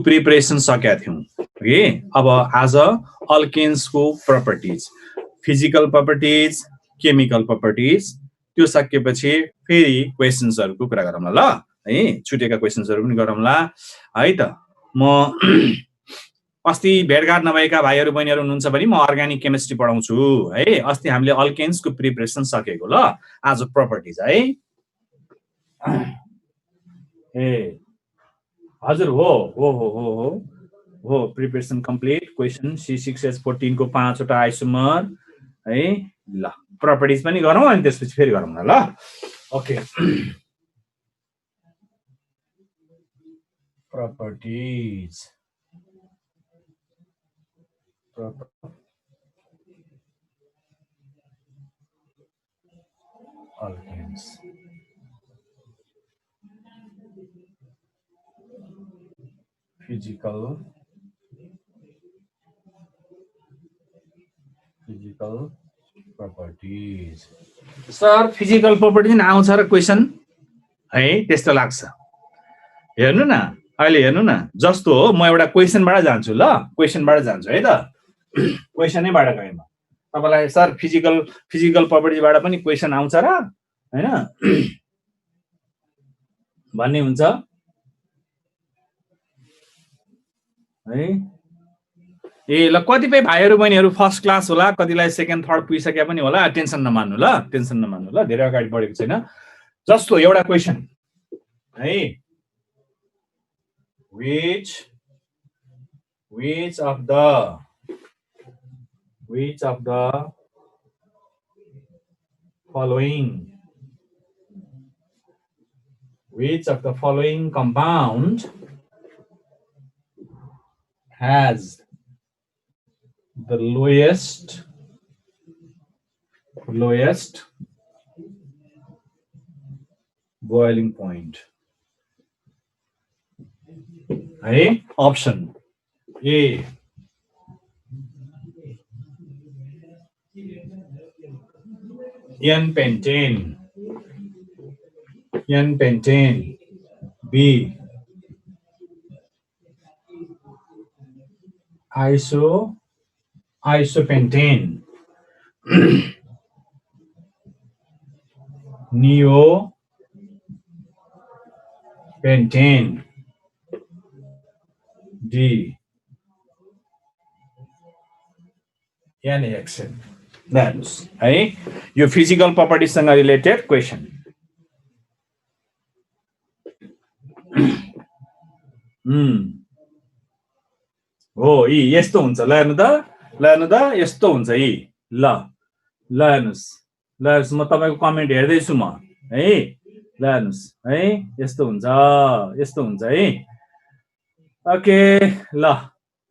Preparation सकेका थियौँ okay. अब आज अल्केन्सको properties, physical properties, chemical properties, त्यो सकेपछि फेरि क्वेसन्सहरुको कुरा गरौँला ल है, छुटेका क्वेसन्सहरु पनि गरौँला है त। म अस्ति भेटघाट नभएका भाइहरु बहिनीहरु हुनुहुन्छ भने म अर्गानिक केमिस्ट्री पढाउँछु है। अस्ति हामीले अल्केन्सको प्रिपरेसन सकेको ल, आज प्रपर्टिज है। ए हजुर हो प्रिपरेसन कम्प्लिट। क्वेसन C6H14 को 5 वटा आइसोमर है। ल प्रपर्टिज पनि गरौँ अनि त्यसपछि फेरि गरौँ न ल। Okay properties alkanes physical properties. Sir physical properties आउँछ र क्वेसन है, त्यस्तो लाग्छ। हेर्नु न अहिले हेर्नु न, जस्तो हो म एउटा क्वेसनबाट जान्छु ल, क्वेसनबाट जान्छु है त। क्वेसनैबाट गएँ म। तपाईलाई सर फिजिकल प्रपर्टिजबाट पनि क्वेसन आउँछ र हैन भन्ने हुन्छ है। ए ल कतिपय भाइहरु बहिनीहरु फर्स्ट क्लास होला, कतिलाई सेकेन्ड थर्ड पुगिसके पनि होला, टेन्सन नमान्नु ल, टेन्सन नमान्नु ल, धेरै अगाडि बढेको छैन। जस्तो एउटा क्वेसन है, which of the following compound has the lowest boiling point है। ऑप्सन ए N-pentane, B isopentane, neopentane, D NaHN। है यो फिजिकल प्रपर्टिजसँग रिलेटेड क्वेसन। हो यी यस्तो हुन्छ ल, हेर्नु त यस्तो हुन्छ यी ल हेर्नुस् म तपाईको कमेन्ट हेर्दै छु म है। ल हेर्नुस् है, यस्तो हुन्छ है। ओके ल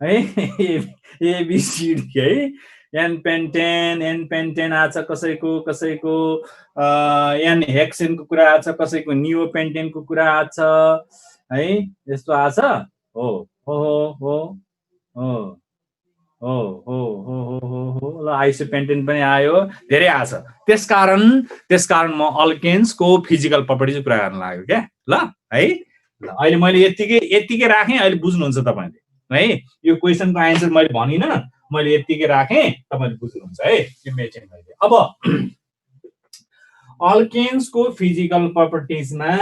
है ABCD है। N-pentane आछ कसैको NHN को कुरा आछ, कसैको नियोपेन्टेन को कुरा आछ है, यस्तो आछ। हो ल आइसोपेन्टेन पनि आयो, धेरै आछ। त्यसकारण म अल्केन्सको फिजिकल प्रपर्टिज कुरा गर्न लाग्यो क्या ल है। ल अहिले मैले यतिकै राखेँ, अहिले बुझ्नुहुन्छ तपाईले है। यो क्वेसनको आन्सर मैले भनिन, मैले यतिकै राखेँ, तपाईले बुझ्नुहुन्छ है यो मेटेन मैले। अब अल्केन्सको फिजिकल प्रपर्टिजमा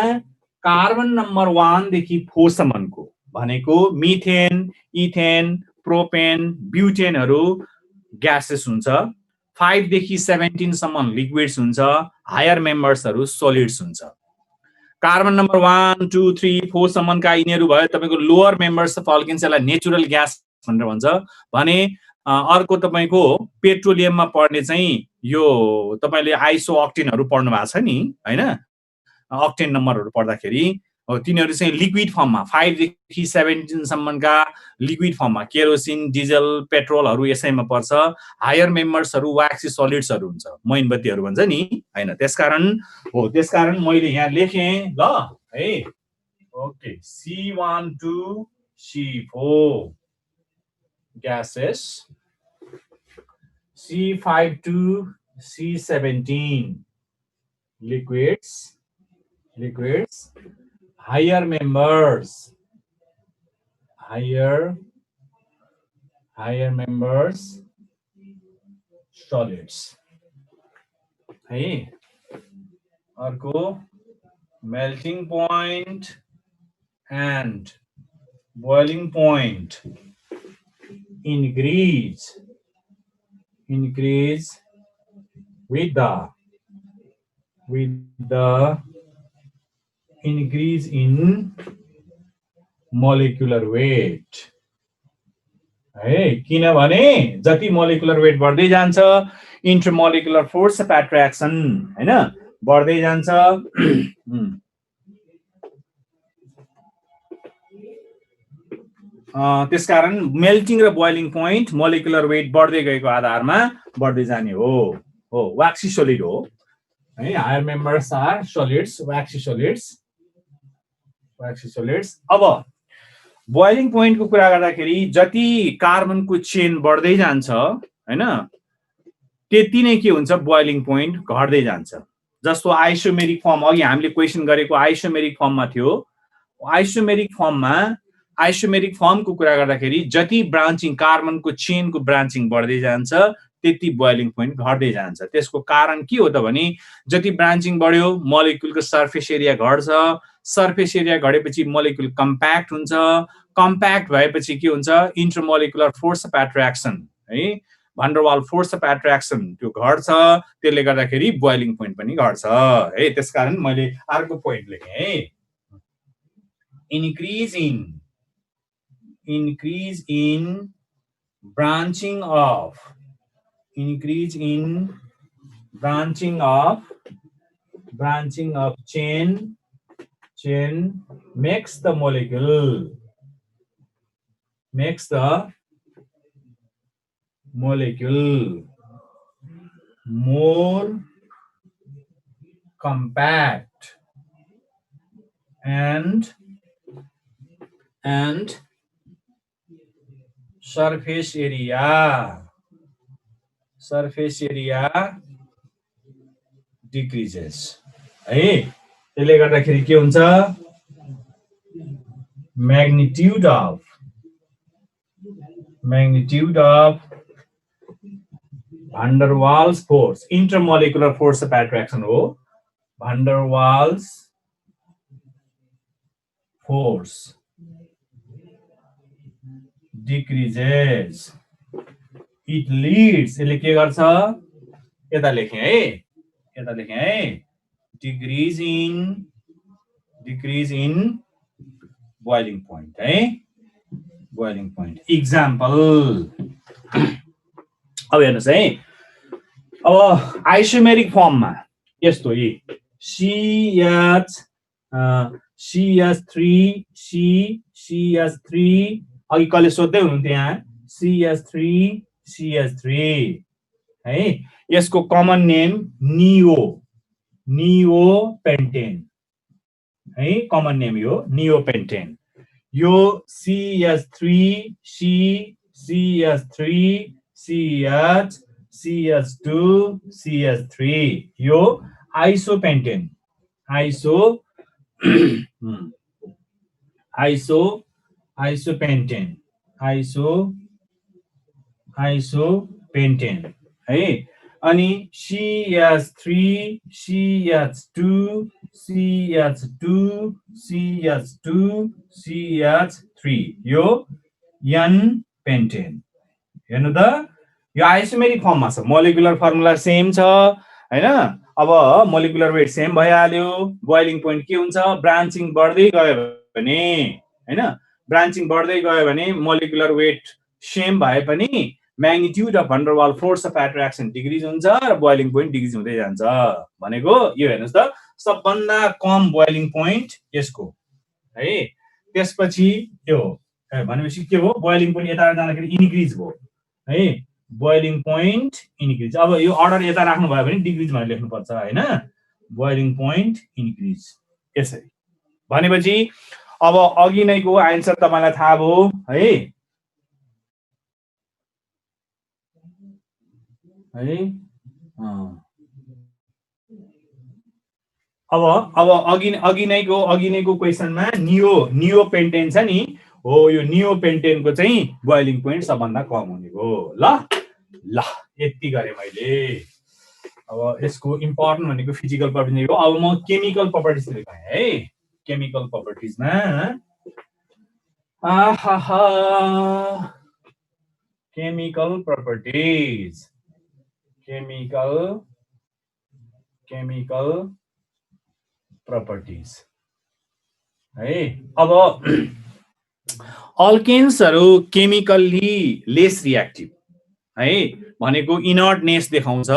कार्बन नम्बर 1 देखि 4 सम्मको भनेको मिथेन, इथेन, प्रोपेन, ब्युटेनहरु ग्यासेस हुन्छ। 5 देखि 17 सम्म लिक्विड्स हुन्छ। हायर मेम्बर्सहरु सोलिड्स हुन्छ। कार्बन नम्बर 1, 2, 3, 4 सम्मका यिनीहरु भयो तपाईको लोअर मेम्बर्स अफ अल्केन्सलाई नेचुरल ग्यास भनेर भन्छ भने अर्को तपाईको पेट्रोलियममा पढ्ने चाहिँ यो तपाईले आइसो अक्टेनहरु पढ्नु भएको छ नि हैन। अक्टेन नम्बरहरु पढ्दाखेरि तिनीहरु चाहिँ लिक्विड फर्ममा 5 देखि 17 सम्मका लिक्विड फर्ममा केरोसिन, डिजल, पेट्रोलहरु यसैमा पर्छ। हायर मेम्बर्सहरु वाक्सी सोलिड्सहरु हुन्छ, मोमबत्तीहरु भन्छ नि हैन। त्यसकारण मैले यहाँ लेखे ल है। Okay C1 to C4 gases, C5 to C17 liquids, higher members higher members solids है अर्को melting point and boiling point increase with the increase in molecular weight है किनभने जति मोलिकुलर वेट बढ्दै जान्छ इंटरमोलिकुलर फोर्स अफ एट्र्याक्सन हैन बढ्दै जान्छ त्यसकारण मेल्टिङ र बोइलिङ पोइन्ट मोलिकुलर वेट बढ्दै गएको आधारमा बढ्दै जाने हो waxy solid हो है higher members are solids waxy solids अब बोइलिङ पोइन्ट को कुरा गर्दाखेरि जति कार्बनको चेन बढ्दै जान्छ हैन त्यति नै के हुन्छ बोइलिङ पोइन्ट घट्दै जान्छ जस्तो आइसोमेरिक फर्म अघि हामीले क्वेशन गरेको आइसोमेरिक फर्ममा थियो आइसोमेरिक फर्मको कुरा गर्दाखेरि जति ब्रान्चिङ कार्बनको चेनको ब्रान्चिङ बढ्दै जान्छ त्यति बोइलिङ पोइन्ट घट्दै जान्छ त्यसको कारण के हो त भने जति ब्रान्चिङ बढ्यो मोलिक्युलको सरफेस एरिया घट्छ सरफेस एरिया घटेपछि मोलिक्युल कम्प्याक्ट हुन्छ कम्प्याक्ट भएपछि के हुन्छ इंटरमोलिकुलर फोर्स अफ एट्र्याक्सन है van der Waals force of attraction त्यो घट्छ त्यसले गर्दाखेरि बोइलिङ पोइन्ट पनि घट्छ है त्यसकारण मैले अर्को पोइन्ट लेखे है increase in branching of chain makes the molecule more compact and surface area decreases है त्यसले गर्दाखेरि के हुन्छ magnitude of van der Waals force intermolecular force of attraction हो van der Waals force decreases it leads यसले के गर्छ यता लेखे है decrease in boiling point है boiling point example अब हेर्नुस् है अब आइसोमेरिक फर्ममा यस्तो यी CH3 अघि कसले सोध्दै हुनुहुन्थ्यो यहाँ CH3 है यसको कमन नेम नियोपेन्टेन है कमन नेम यो नियोपेन्टेन यो CH2 यो आइसोपेन्टेन है अनि CH2 यो N पेन्टेन हेर्नु त यो आइसोमेरिक फर्ममा छ मोलिकुलर फर्मुला सेम छ हैन अब मोलिकुलर वेट सेम भइहाल्यो बोइलिङ पोइन्ट के हुन्छ ब्रान्चिङ बढ्दै गयो भने मोलिकुलर वेट सेम भए पनि magnitude of van der Waals force of attraction decrease हुन्छ र बोइलिङ पोइन्ट डिक्रिज हुँदै जान्छ भनेको यो हेर्नुस् त सबभन्दा कम बोइलिङ पोइन्ट यसको है त्यसपछि यो भनेपछि के हो बोइलिङ पोइन्ट यता जाँदाखेरि इन्क्रिज भयो है बोइलिङ पोइन्ट इन्क्रिज अब यो अर्डर यता राख्नु भयो भने डिक्रिज भनेर लेख्नु पर्छ हैन बोइलिङ पोइन्ट इन्क्रिज यसरी भनेपछि अब अघि नैको आन्सर तपाईलाई थाहा भयो है अब अघि नैको क्वेशनमा नियोपेन्टेन छ नि हो यो नियोपेन्टेनको चाहिँ बोइलिङ पोइन्ट सबभन्दा कम हुने हो ल ल यति गरे मैले अब यसको इम्पोर्टेन्ट भनेको फिजिकल प्रपर्टिज हो अब म केमिकल प्रपर्टिज गएँ है केमिकल प्रपर्टिजमा आहा केमिकल प्रपर्टिज केमिकल प्रपर्टिज है अब अल्केन्सहरु केमिकली लेस रिएक्टिभ है भनेको इनर्टनेस देखाउँछ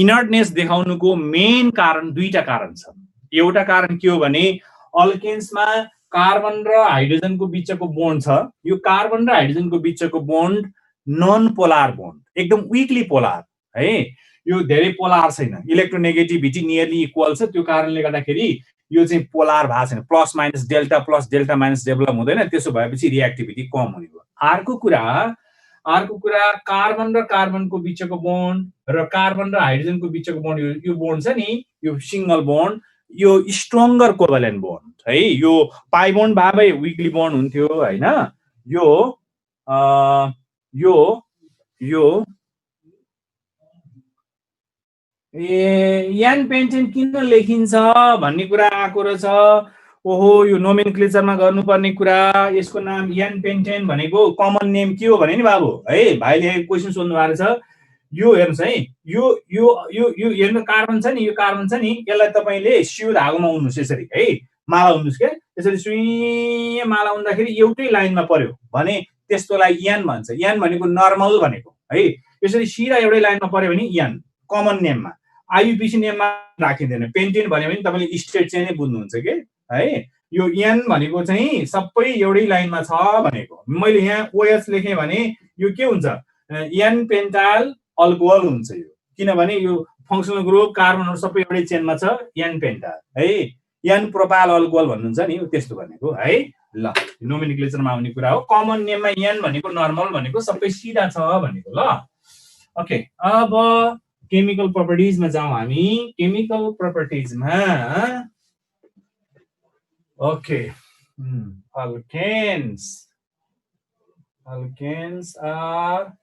इनर्टनेस देखाउनुको मेन कारण दुईटा कारण छ एउटा कारण के हो भने अल्केन्समा कार्बन र हाइड्रोजनको बीचको बोन्ड छ यो कार्बन र हाइड्रोजनको बीचको बोन्ड नन पोलार बोन्ड एकदम विकली पोलार है यो धेरै पोलार छैन इलेक्ट्रोनेगेटिभिटी नियरली इक्वल छ त्यो कारणले गर्दाखेरि यो चाहिँ पोलार भएको छैन plus minus delta minus develop हुँदैन त्यसो भएपछि रिएक्टिभिटी कम हुने भयो अर्को कुरा कार्बन र कार्बनको बीचको बोन्ड र कार्बन र हाइड्रोजनको बीचको बोन्ड यो बोन्ड छ नि यो सिंगल बोन्ड यो स्ट्रङ्गर कोभलेन्ट बोन्ड है यो पाइ बोन्ड भए विकली बोन्ड हुन्थ्यो हैन यो यान पेन्टेन किन लेखिन्छ भन्ने कुरा आएको रहेछ ओहो यो नोमेनक्लेचरमा गर्नुपर्ने कुरा यसको नाम यान पेन्टेन भनेको कमन नेम के हो भने नि बाबु है भाइले क्वेशन सोध्नु भएको छ यो हेर्नुस् है यो हेर्नु कार्बन छ नि यो कार्बन छ नि यसलाई तपाईले सियो धागोमा उन्नुस् यसरी है माला उन्नुस् के यसरी सुई माला उन्दाखेरि एउटै लाइनमा पर्यो भने त्यसलाई यान भन्छ यान भनेको नर्मल भनेको है यसरी सिधा एउटै लाइनमा पर्यो भने यान कमन नेममा आईयुपीसी नेममा राखिँदैन पेन्टेन भन्यो भने तपाईले स्ट्रेट चाहिँ नै बुझ्नुहुन्छ के है यो यान भनेको चाहिँ सबै एउटै लाइनमा छ भनेको मैले यहाँ ओएच लेखेँ भने यो के हुन्छ यान पेन्टाल अल्कोहल हुन्छ यो किनभने यो फंक्सनल ग्रुप कार्बनहरु सबै एउटै चेनमा छ यान पेन्टाल है यान प्रोपाइल अल्कोहल भन्नुहुन्छ नि त्यस्तो भनेको है ल नोमेनक्लेचरमा आउने कुरा हो कमन नेममा यान भनेको नर्मल भनेको सबै सिधा छ भनेको ल ओके अब केमिकल प्रपर्टिजमा जाउँ हामी केमिकल प्रपर्टिजमा okay alkanes are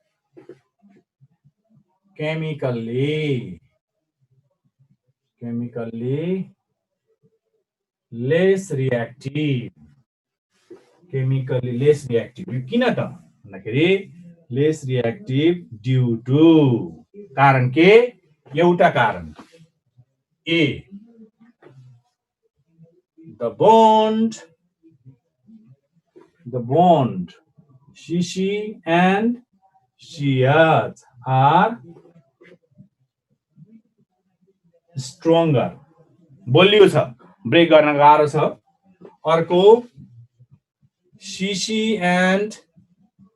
chemically less reactive यो किन त भन्दाखेरि लेस रिएक्टिभ ड्यू टु कारण के एउटा कारण ए the bond CC and CH are stronger बलियो छ ब्रेक गर्न गाह्रो छ अर्को CC and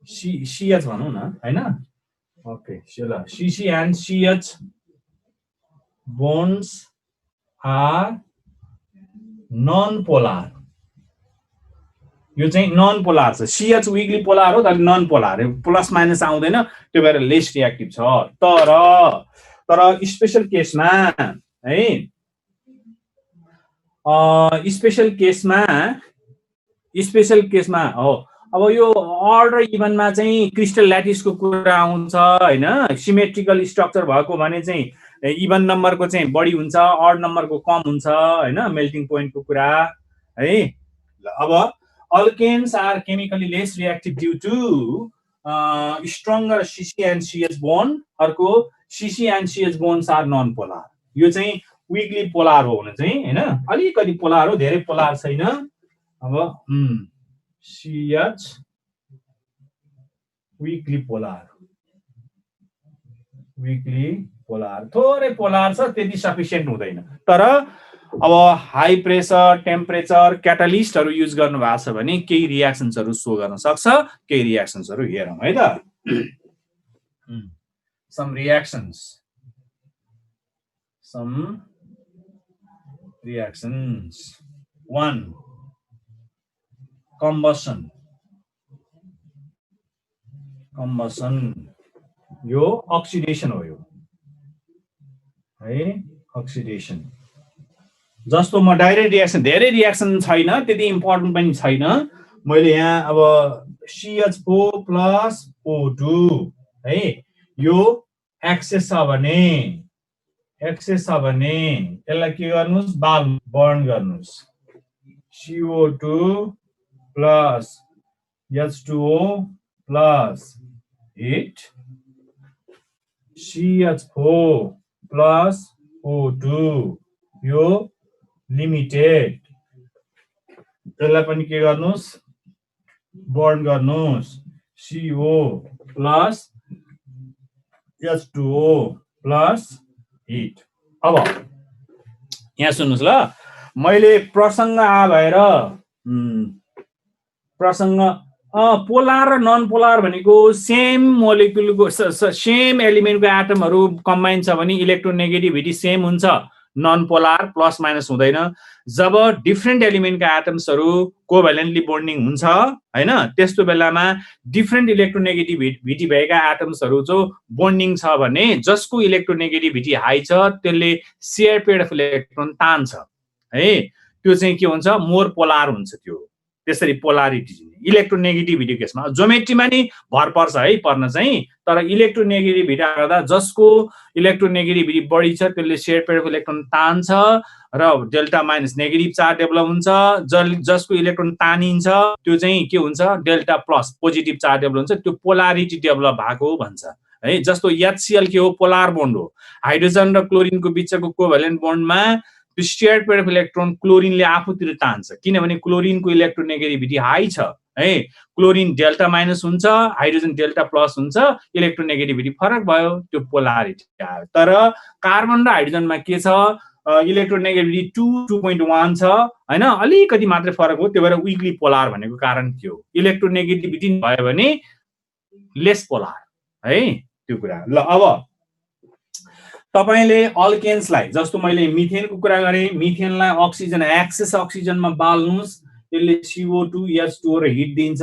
CH भनौं न हैन ओके ल CC and CH bonds are non polar यो चाहिँ नन पोलार छ CH विकली पोलार हो तर नन पोलार प्लस माइनस आउँदैन त्यो भएर लेस रिएक्टिभ छ तर स्पेशल केसमा है स्पेशल केसमा हो अब यो अड र इभनमा चाहिँ क्रिस्टल ल्याटिसको कुरा आउँछ हैन सिमेट्रिकल स्ट्रक्चर भएको भने चाहिँ इभन नम्बरको चाहिँ बढी हुन्छ अड नम्बरको कम हुन्छ हैन मेल्टिङ पोइन्टको कुरा है अब alkanes are chemically less reactive due to stronger CC and CH bond अर्को CC and CH bonds are non polar यो चाहिँ विकली पोलार हो भने चाहिँ हैन अलिकति पोलार हो धेरै पोलार छैन अब CH विकली पोलार थोरै पोलार छ त्यति सफिसिएन्ट हुँदैन तर अब हाई प्रेसर टेम्परेचर क्याटालिस्टहरु युज गर्नु भएको छ भने केही रिएक्सन्सहरु शो गर्न सक्छ केही रिएक्सन्सहरु हेरौं है त some reactions one combustion यो अक्सिडेसन हो यो है अक्सिडेसन जस्तो म डाइरेक्ट रिएक्सन धेरै रिएक्सन छैन त्यति इम्पोर्टेन्ट पनि छैन मैले यहाँ अब CH4 प्लस O2 है, यो एक्सेस छ भने यसलाई के गर्नुस्, बर्न गर्नुस्। CO2 plus H2O plus hit, CH4 plus O2 यो लिमिटेड, यसलाई पनि के गर्नुस्, बर्न गर्नुस्। CO plus H2O plus hit. अब यहाँ सुन्नुस् ल, मैले प्रसंग आ भएर प्रसंग पोलार र नन पोलार भनेको सेम मोलिक्युलको सेम एलिमेन्टको एटमहरु कम्बाइन छ भने इलेक्ट्रोनेगेटिभिटी सेम हुन्छ, नन पोलार प्लस माइनस हुँदैन। जब डिफरेन्ट एलिमेन्टका एटम्सहरु कोभ्यालेन्टली बोन्डिङ हुन्छ हैन, त्यस्तो बेलामा डिफरेन्ट इलेक्ट्रोनेगेटिभिटी भएका एटम्सहरु जो बोन्डिङ छ भने जसको इलेक्ट्रोनेगेटिभिटी हाई छ त्यसले शेयर पेयर अफ इलेक्ट्रोन तान्छ है, त्यो चाहिँ के हुन्छ, मोर पोलार हुन्छ। त्यो त्यसरी पोलारिटी इलेक्ट्रोनेगेटिभिटी केसमा ज्योमेट्रीमा नि भर पर्छ है, पर्न चाहिँ, तर इलेक्ट्रोनेगेटिभिटी गर्दा जसको इलेक्ट्रोनेगेटिभिटी बढी छ त्यसले शेयर पेयर अफ इलेक्ट्रोन तान्छ र delta minus negative charge develop हुन्छ। जसको इलेक्ट्रोन तानिन्छ त्यो चाहिँ के हुन्छ, delta plus positive charge develop हुन्छ, त्यो पोलारिटी डेभलप भएको भन्छ है। जस्तो HCl के हो, पोलार बोन्ड हो। हाइड्रोजन र क्लोरिनको बीचको कोभ्यालेन्ट बोन्डमा त्यो शेयर पेयर अफ इलेक्ट्रोन क्लोरिनले आफूतिर तान्छ, किनभने क्लोरिनको इलेक्ट्रोनेगेटिभिटी हाई छ है। क्लोरिन डेल्टा माइनस हुन्छ, हाइड्रोजन डेल्टा प्लस हुन्छ, इलेक्ट्रोनेगेटिभिटी फरक भयो, त्यो पोलारिटी आयो। तर कार्बन र हाइड्रोजनमा के छ, इलेक्ट्रोनेगेटिभिटी 2.1 छ हैन, अलिकति मात्रै फरक हो। त्यो भएर विकली पोलार भनेको कारण के हो, इलेक्ट्रोनेगेटिभिटी भयो भने लेस पोलार है, त्यो कुरा। ल अब तपाईले अल्केन्सलाई, जस्तो मैले मिथेनको कुरा गरे, मिथेनलाई अक्सिजन एक्सेस अक्सिजनमा बाल्नुस्, यसले CO2 H2O र हिट दिन्छ।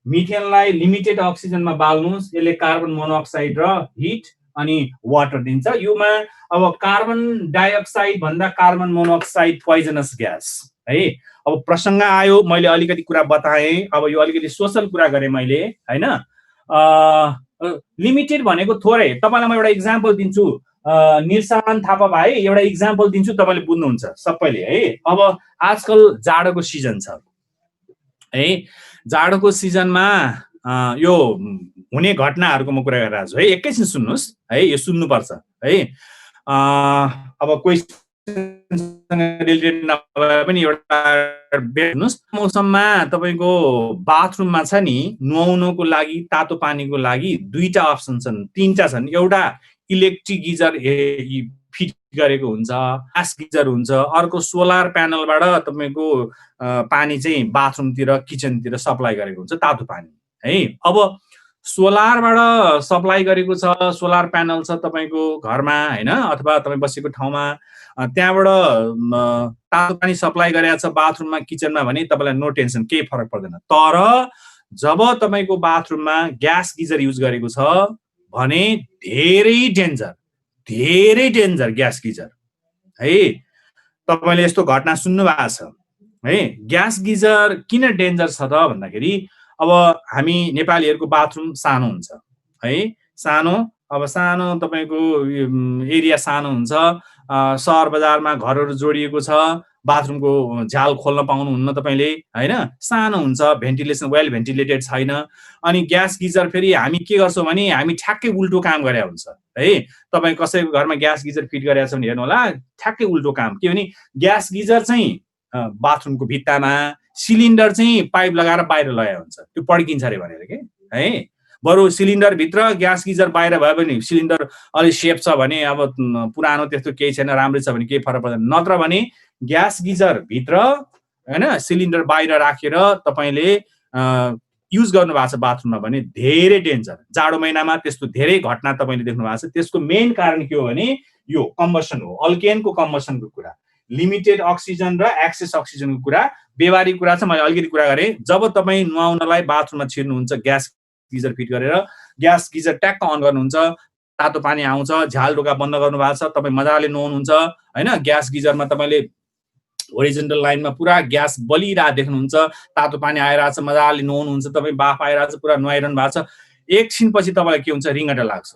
मिथेनलाई लिमिटेड अक्सिजनमा बाल्नुस्, यसले कार्बन मोनोक्साइड र हिट अनि वाटर दिन्छ। योमा अब कार्बन डाइअक्साइड भन्दा कार्बन मोनोक्साइड पोइजनस ग्यास है। अब प्रसंग आयो, मैले अलिकति कुरा बताएँ, अब यो अलिकति सोशल कुरा गरे मैले हैन। लिमिटेड भनेको थोरै, तपाईलाई म एउटा इक्जाम्पल दिन्छु। निरसान थापा भाइ, एउटा इक्जाम्पल दिन्छु, तपाईले बुझ्नुहुन्छ सबैले है। अब आजकल जाडोको सिजन छ है, जाडोको सिजनमा यो हुने घटनाहरुको म कुरा गरिरहेको छु है, एकैछिन सुन्नुस् है, यो सुन्नुपर्छ है। अब क्वेशनसँग रिलेटेड नभए पनि एउटा भेट्नुस्, मौसममा तपाईको बाथरुममा छ नि, नुहाउनको लागि, तातो पानीको लागि दुईटा अप्सन छन्, तीनटा छन्। एउटा इलेक्ट्रिक गिजर फिट गरेको हुन्छ, ग्यास गिजर हुन्छ, अर्को सोलर प्यानलबाट तपाईको पानी चाहिँ बाथरुमतिर किचनतिर सप्लाई गरेको हुन्छ, तातो पानी है। अब सोलरबाट सप्लाई गरेको छ, सोलर प्यानल छ तपाईको घरमा हैन, अथवा तपाई बसेको ठाउँमा, त्यहाँबाट तातो पानी सप्लाई गरेको छ बाथरुममा किचनमा भने तपाईलाई नो टेन्सन, केही फरक पर्दैन। तर जब तपाईको बाथरुममा ग्यास गिजर युज गरेको छ भने धेरै डेन्जर ग्यास गिजर है। तपाईले यस्तो घटना सुन्नु भएको छ है। ग्यास गिजर किन डेन्जर छ त भन्दाखेरि, अब हामी नेपालीहरुको बाथरुम सानो हुन्छ है, सानो, अब सानो तपाईको एरिया सानो हुन्छ, शहर बजारमा घरहरु जोडिएको छ, बाथरुमको झाल खोल्न पाउनुहुन्न तपाईले हैन, सानो हुन्छ, भेन्टिलेसन वेल भेन्टिलेटेड छैन। अनि ग्यास गिजर फेरि हामी के गर्छौं भने हामी ठ्याक्कै उल्टो काम गरे हुन्छ है। तपाई कसैको घरमा ग्यास गिजर फिट गरेको छ भने हेर्नु होला, ठ्याक्कै उल्टो काम। के भने ग्यास गिजर चाहिँ बाथरुमको भित्तामा, सिलिन्डर चाहिँ पाइप लगाएर बाहिर लगाएको हुन्छ, त्यो पड्किन्छ रे भनेर के है। बरु सिलिन्डर भित्र ग्यास गिजर बाहिर भयो भने, सिलिन्डर अलि सेफ छ भने, अब पुरानो त्यस्तो केही छैन, राम्रै छ भने केही फरक पर्दैन। नत्र भने ग्यास गिजर भित्र हैन, सिलिन्डर बाहिर राखेर तपाईले युज गर्नु भएको छ बाथरुममा भने धेरै डेन्जर। जाडो महिनामा त्यस्तो धेरै घटना तपाईले देख्नु भएको छ। त्यसको मेन कारण के हो भने यो कम्बसन हो, अल्केनको कम्बसनको कुरा, लिमिटेड अक्सिजन र एक्सेस अक्सिजनको कुरा। व्यवहारिक कुरा छ, मैले अलिकति कुरा गरे। जब तपाई नुहाउनलाई बाथरुममा छिर्नुहुन्छ ग्यास गिजर फिट गरेर, ग्यास गिजर ट्याक्क अन गर्नुहुन्छ, तातो पानी आउँछ, झाल ढोका बन्द गर्नु भएको छ, तपाई मजाले नुहाउनुहुन्छ हैन, ग्यास गिजरमा तपाईले होरिजेन्टल लाइनमा पुरा ग्यास बलिरहेको देख्नुहुन्छ, तातो पानी आइरहेको छ, मजाले नुहाउनुहुन्छ, तपाईँ बाफ आइरहेको छ, पुरा नुहाइरहनु भएको छ, एकछिनपछि तपाईँलाई के हुन्छ, रिङ्गटा लाग्छ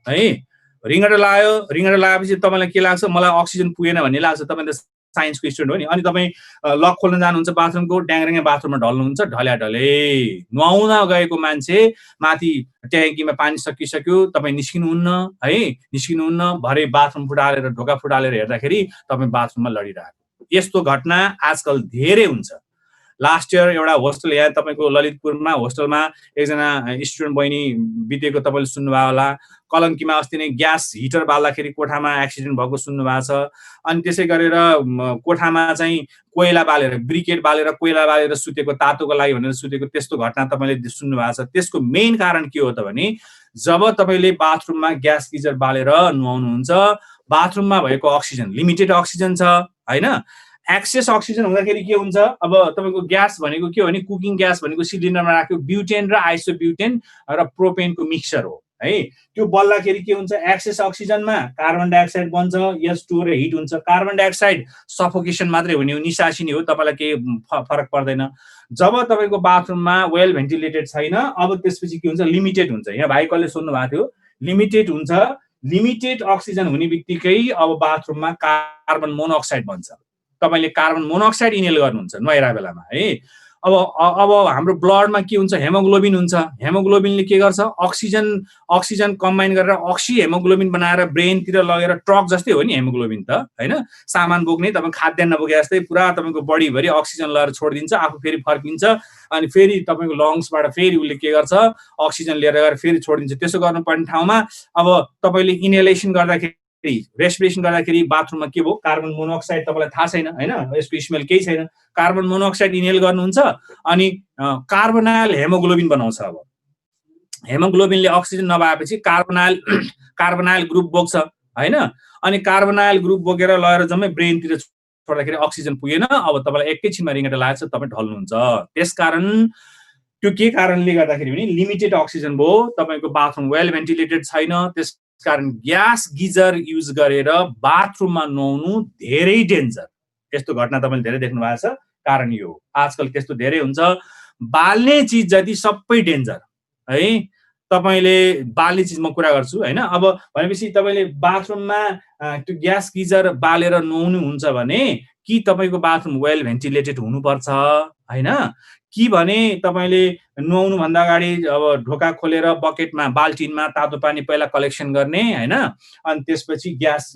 है। रिङ्गटा लागेपछि तपाईँलाई के लाग्छ, मलाई अक्सिजन पुगेन भन्ने लाग्छ। तपाईँ त साइन्सको स्टुडेन्ट हो नि। अनि तपाईँ लक खोल्न जानुहुन्छ बाथरुमको, ड्याङड्याङै बाथरुममा ढल्नुहुन्छ, ढल्याढलै नुहाउन गएको मान्छे माथि ट्याङ्कीमा पानी सकिसक्यो, तपाईँ निस्किनुहुन्न है, निस्किनुहुन्न, भरे बाथरुम फुटालेर ढोका फुटालेर हेर्दाखेरि तपाईँ बाथरुममा लडिरहेको। यस्तो घटना आजकल धेरै हुन्छ। लास्ट इयर एउटा होस्टल यहाँ तपाईँको ललितपुरमा होस्टलमा एकजना स्टुडेन्ट बहिनी बितेको तपाईँले सुन्नुभयो होला। कलङ्कीमा अस्ति नै ग्यास हिटर बाल्दाखेरि कोठामा एक्सिडेन्ट भएको सुन्नुभएको छ। अनि त्यसै गरेर कोठामा चाहिँ कोइला बालेर, ब्रिकेट बालेर, कोइला बालेर सुतेको, तातोको लागि भनेर सुतेको, त्यस्तो घटना तपाईँले सुन्नुभएको छ। त्यसको मेन कारण के हो त भने जब तपाईँले बाथरुममा ग्यास गिजर बालेर नुहाउनुहुन्छ, बाथरुममा भएको अक्सिजन लिमिटेड अक्सिजन छ होइन। एक्सेस अक्सिजन हुँदाखेरि के हुन्छ, अब तपाईँको ग्यास भनेको के हो भने कुकिङ ग्यास भनेको सिलिन्डरमा राखेको ब्युटेन र आइसोब्युटेन र प्रोपेनको मिक्सचर हो है। त्यो बल्दाखेरि के हुन्छ, एक्सेस अक्सिजनमा कार्बन डाइअक्साइड बन्छ, H2O र हिट हुन्छ। कार्बन डाइअक्साइड सफोकेसन मात्रै हुने हो, निसासिने हो, तपाईँलाई केही फरक पर्दैन। जब तपाईँको बाथरुममा वेल भेन्टिलेटेड छैन, अब त्यसपछि के हुन्छ, लिमिटेड हुन्छ। यहाँ भाइ कसले सोध्नु भएको थियो, लिमिटेड हुन्छ। लिमिटेड अक्सिजन हुने बित्तिकै अब बाथरुममा कार्बन मोनोअक्साइड बन्छ। तपाईँले कार्बन मोनोअक्साइड इनहेल गर्नुहुन्छ नुहाइरहेको बेलामा है। अब हाम्रो ब्लडमा के हुन्छ, हेमोग्लोबिन हुन्छ। हेमोग्लोबिनले के गर्छ, अक्सिजन कम्बाइन गरेर अक्सी हेमोग्लोबिन बनाएर ब्रेनतिर लगेर, ट्रक जस्तै हो नि हेमोग्लोबिन त होइन, सामान बोक्ने, तपाईँ खाद्यान्न बोके जस्तै पुरा तपाईँको बडीभरि अक्सिजन लगेर छोडिदिन्छ, आफू फेरि फर्किन्छ, अनि फेरि तपाईँको लङ्सबाट फेरि उसले के गर्छ, अक्सिजन लिएर गएर फेरि छोडिदिन्छ। त्यसो गर्नुपर्ने ठाउँमा अब तपाईँले इनहेलेसन गर्दाखेरि, रेस्पिरेसन गर्दाखेरि बाथरुममा के भयो, कार्बन मोनोअक्साइड, तपाईँलाई थाहा छैन होइन, यसको स्मेल केही छैन, कार्बन मोनोअक्साइड इनहेल गर्नुहुन्छ, अनि कार्बोनाइल हेमोग्लोबिन बनाउँछ। अब हेमोग्लोबिनले अक्सिजन नभएपछि कार्बोनाइल ग्रुप बोक्छ होइन, अनि कार्बोनाइल ग्रुप बोकेर लगेर जम्मै ब्रेनतिर छोड्दाखेरि अक्सिजन पुगेन। अब तपाईँलाई एकैछिनमा रिङ्गटा लागेको छ, तपाईँ ढल्नुहुन्छ। त्यसकारण त्यो के कारणले गर्दाखेरि भने लिमिटेड अक्सिजन भयो, तपाईँको बाथरुम वेल भेन्टिलेटेड छैन। त्यसकारण ग्यास गिजर युज गरेर बाथरुममा नुहाउनु धेरै डेन्जर। यस्तो घटना तपाईँले धेरै देख्नु भएको छ। कारण यो आजकल त्यस्तो धेरै हुन्छ। बाल्ने चिज जति सबै डेन्जर है। तपाईँले बाल्ने चिजमा कुरा गर्छु होइन। अब भनेपछि तपाईँले बाथरुममा त्यो ग्यास गिजर बालेर नुहाउनु हुन्छ भने कि तपाईँको बाथरुम वेल भेन्टिलेटेड हुनुपर्छ होइन, कि भने तपाईँले नुहाउनु भन्दा अगाडि अब ढोका खोलेर बकेटमा, बाल्टिनमा तातो पानी पहिला कलेक्सन गर्ने होइन, अनि त्यसपछि ग्यास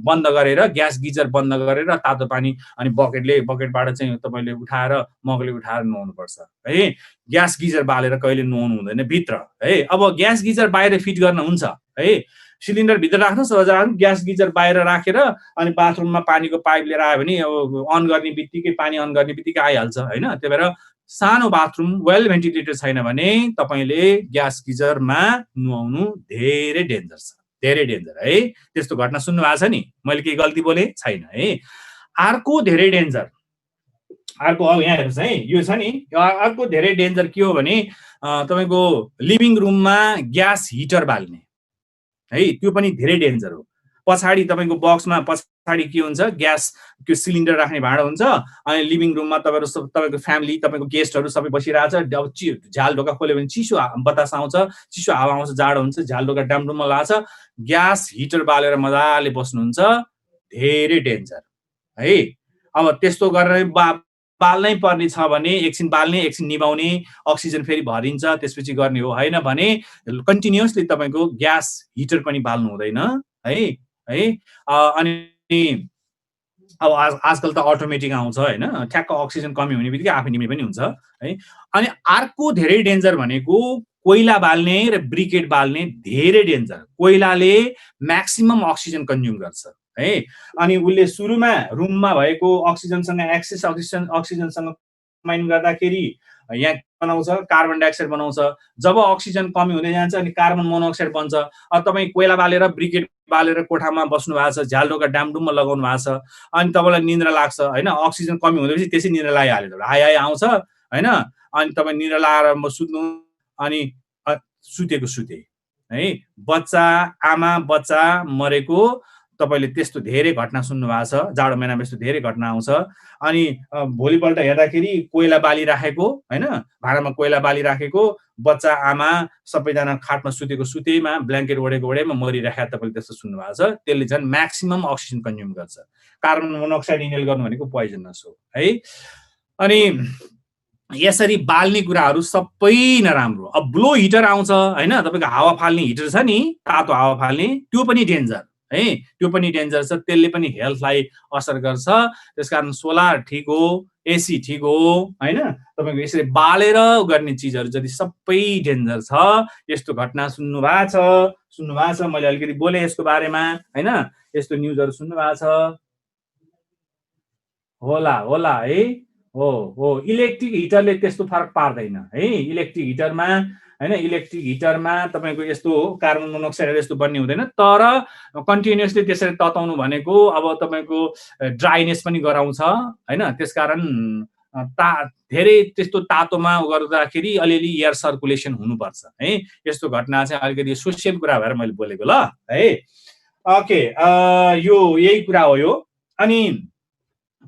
बन्द गरेर, ग्यास गिजर बन्द गरेर तातो पानी अनि बकेटबाट चाहिँ तपाईँले उठाएर मगले उठाएर नुहाउनुपर्छ है। ग्यास गिजर बालेर कहिले नुहाउनु हुँदैन भित्र है। अब ग्यास गिजर बाहिर फिट गर्न हुन्छ है, सिलिन्डर भित्र राख्नुहोस्, ग्यास गिजर बाहिर राखेर अनि बाथरुममा पानीको पाइप लिएर आयो भने अब अन गर्ने बित्तिकै, पानी अन गर्ने बित्तिकै आइहाल्छ होइन। त्यही भएर सानो बाथरुम वेल भेन्टिलेटेड छैन भने तपाईँले ग्यास गिजरमा नुहाउनु धेरै डेन्जर छ, धेरै डेन्जर है। त्यस्तो घटना सुन्नु भएको छ नि, मैले केही गल्ती बोलेँ छैन है। अर्को धेरै डेन्जर, अर्को अब यहाँ हेर्नुहोस् है, यो छ नि, अर्को धेरै डेन्जर के हो भने तपाईँको लिभिङ रुममा ग्यास हिटर बाल्ने है, त्यो पनि धेरै डेन्जर हो। पछाडि तपाईँको बक्समा पछाडि के हुन्छ, ग्यास त्यो सिलिन्डर राख्ने भाँडो हुन्छ, अनि लिभिङ रुममा तपाईँको फ्यामिली, तपाईँको गेस्टहरू सबै बसिरहेछ। अब झ्याल ढोका खोल्यो भने चिसो बतास आउँछ, चिसो हावा आउँछ, जाडो हुन्छ, झ्याल ढोका डामडुममा लाग्छ, ग्यास हिटर बालेर मजाले बस्नुहुन्छ, धेरै डेन्जर है। अब त्यस्तो गरेर बाल्नै पर्ने छ भने एकछिन बाल्ने, एकछिन निभाउने, अक्सिजन फेरि भरिन्छ, त्यसपछि गर्ने हो। होइन भने कन्टिन्युअसली तपाईँको ग्यास हिटर पनि बाल्नु हुँदैन है। अनि अब आजकल त अटोमेटिक आउँछ होइन, ठ्याक्क अक्सिजन कमी हुने बित्तिकै आफै निम्ने पनि हुन्छ है। अनि अर्को धेरै डेन्जर भनेको कोइला बाल्ने र ब्रिकेट बाल्ने, धेरै डेन्जर। कोइलाले म्याक्सिमम अक्सिजन कन्ज्युम गर्छ है, अनि उसले सुरुमा रुममा भएको अक्सिजनसँग, एक्सेस अक्सिजनसँग कम्बाइन गर्दाखेरि यहाँ बनाउँछ, कार्बन डाइअक्साइड बनाउँछ। जब अक्सिजन कमी हुँदै जान्छ अनि कार्बन मोनोअक्साइड बन्छ। अब तपाईँ कोइला बालेर ब्रिकेट बालेर कोठामा बस्नु भएको छ, झ्याल ढोका डामडुममा लगाउनु भएको छ, अनि तपाईँलाई निन्द्रा लाग्छ होइन, अक्सिजन कमी हुँदैपछि त्यसै निन्द्रा लागिहाल्यो, हाई आउँछ होइन, अनि तपाईँ निन्द्रा लाएर सुत्नु, अनि सुते है। बच्चा, आमा बच्चा मरेको तपाईले त्यस्तो धेरै घटना सुन्नु भएको छ, जाडो महिनामा यस्तो धेरै घटना आउँछ। अनि भोलिपल्ट हेर्दाखेरि कोइला बालिराखेको हैन, भाँडामा कोइला बालिराखेको, बच्चा आमा सबैजना खाटमा सुतेको सुतेमा, ब्ल्याङ्केट ओढेको ओढेमा मरिराखेको तपाईले त्यस्तो सुन्नु भएको छ। त्यसले झन् म्याक्सिमम अक्सिजन कन्ज्युम गर्छ। कार्बन मोनोक्साइड इनहेल गर्नु भनेको पोइजनस हो है। अनि यसरी बाल्ने कुराहरू सबै नराम्रो। अब ब्लो हिटर आउँछ हैन, तपाईको हावा फाल्ने हिटर छ नि, तातो हावा फाल्ने, त्यो पनि डेन्जर है, त्यो पनि डेन्जर छ। त्यसले पनि हेल्थलाई असर गर्छ। त्यसकारण सोलर ठीक हो, एसी ठीक हो हैन, तपाईको यसरी बालेर गर्ने चीजहरु जति सबै डेन्जर छ। यस्तो घटना सुन्नु भएको छ, मैले अलिकति बोले यसको बारेमा हैन, यस्तो न्यूजहरु सुन्नु भएको छ होला है। हो इलेक्ट्रिक हिटरले त्यस्तो फरक पार्दैन है। इलेक्ट्रिक हिटरमा हैन, इलेक्ट्रिक हिटरमा तपाईको यस्तो कार्बन मोनोक्साइड यस्तो बन्ने हुँदैन। तर कन्टिन्युअसली त्यसरी तताउनु भनेको अब तपाईको ड्राइनेस पनि गराउँछ हैन। त्यसकारण धेरै त्यस्तो तातोमा गर्दाखेरि अलिअलि एयर सर्कुलेसन हुनुपर्छ है। यस्तो घटना चाहिँ अलिकति सोसियल कुरा भएर मैले बोलेको ल है। ओके, यो यही कुरा हो यो। अनि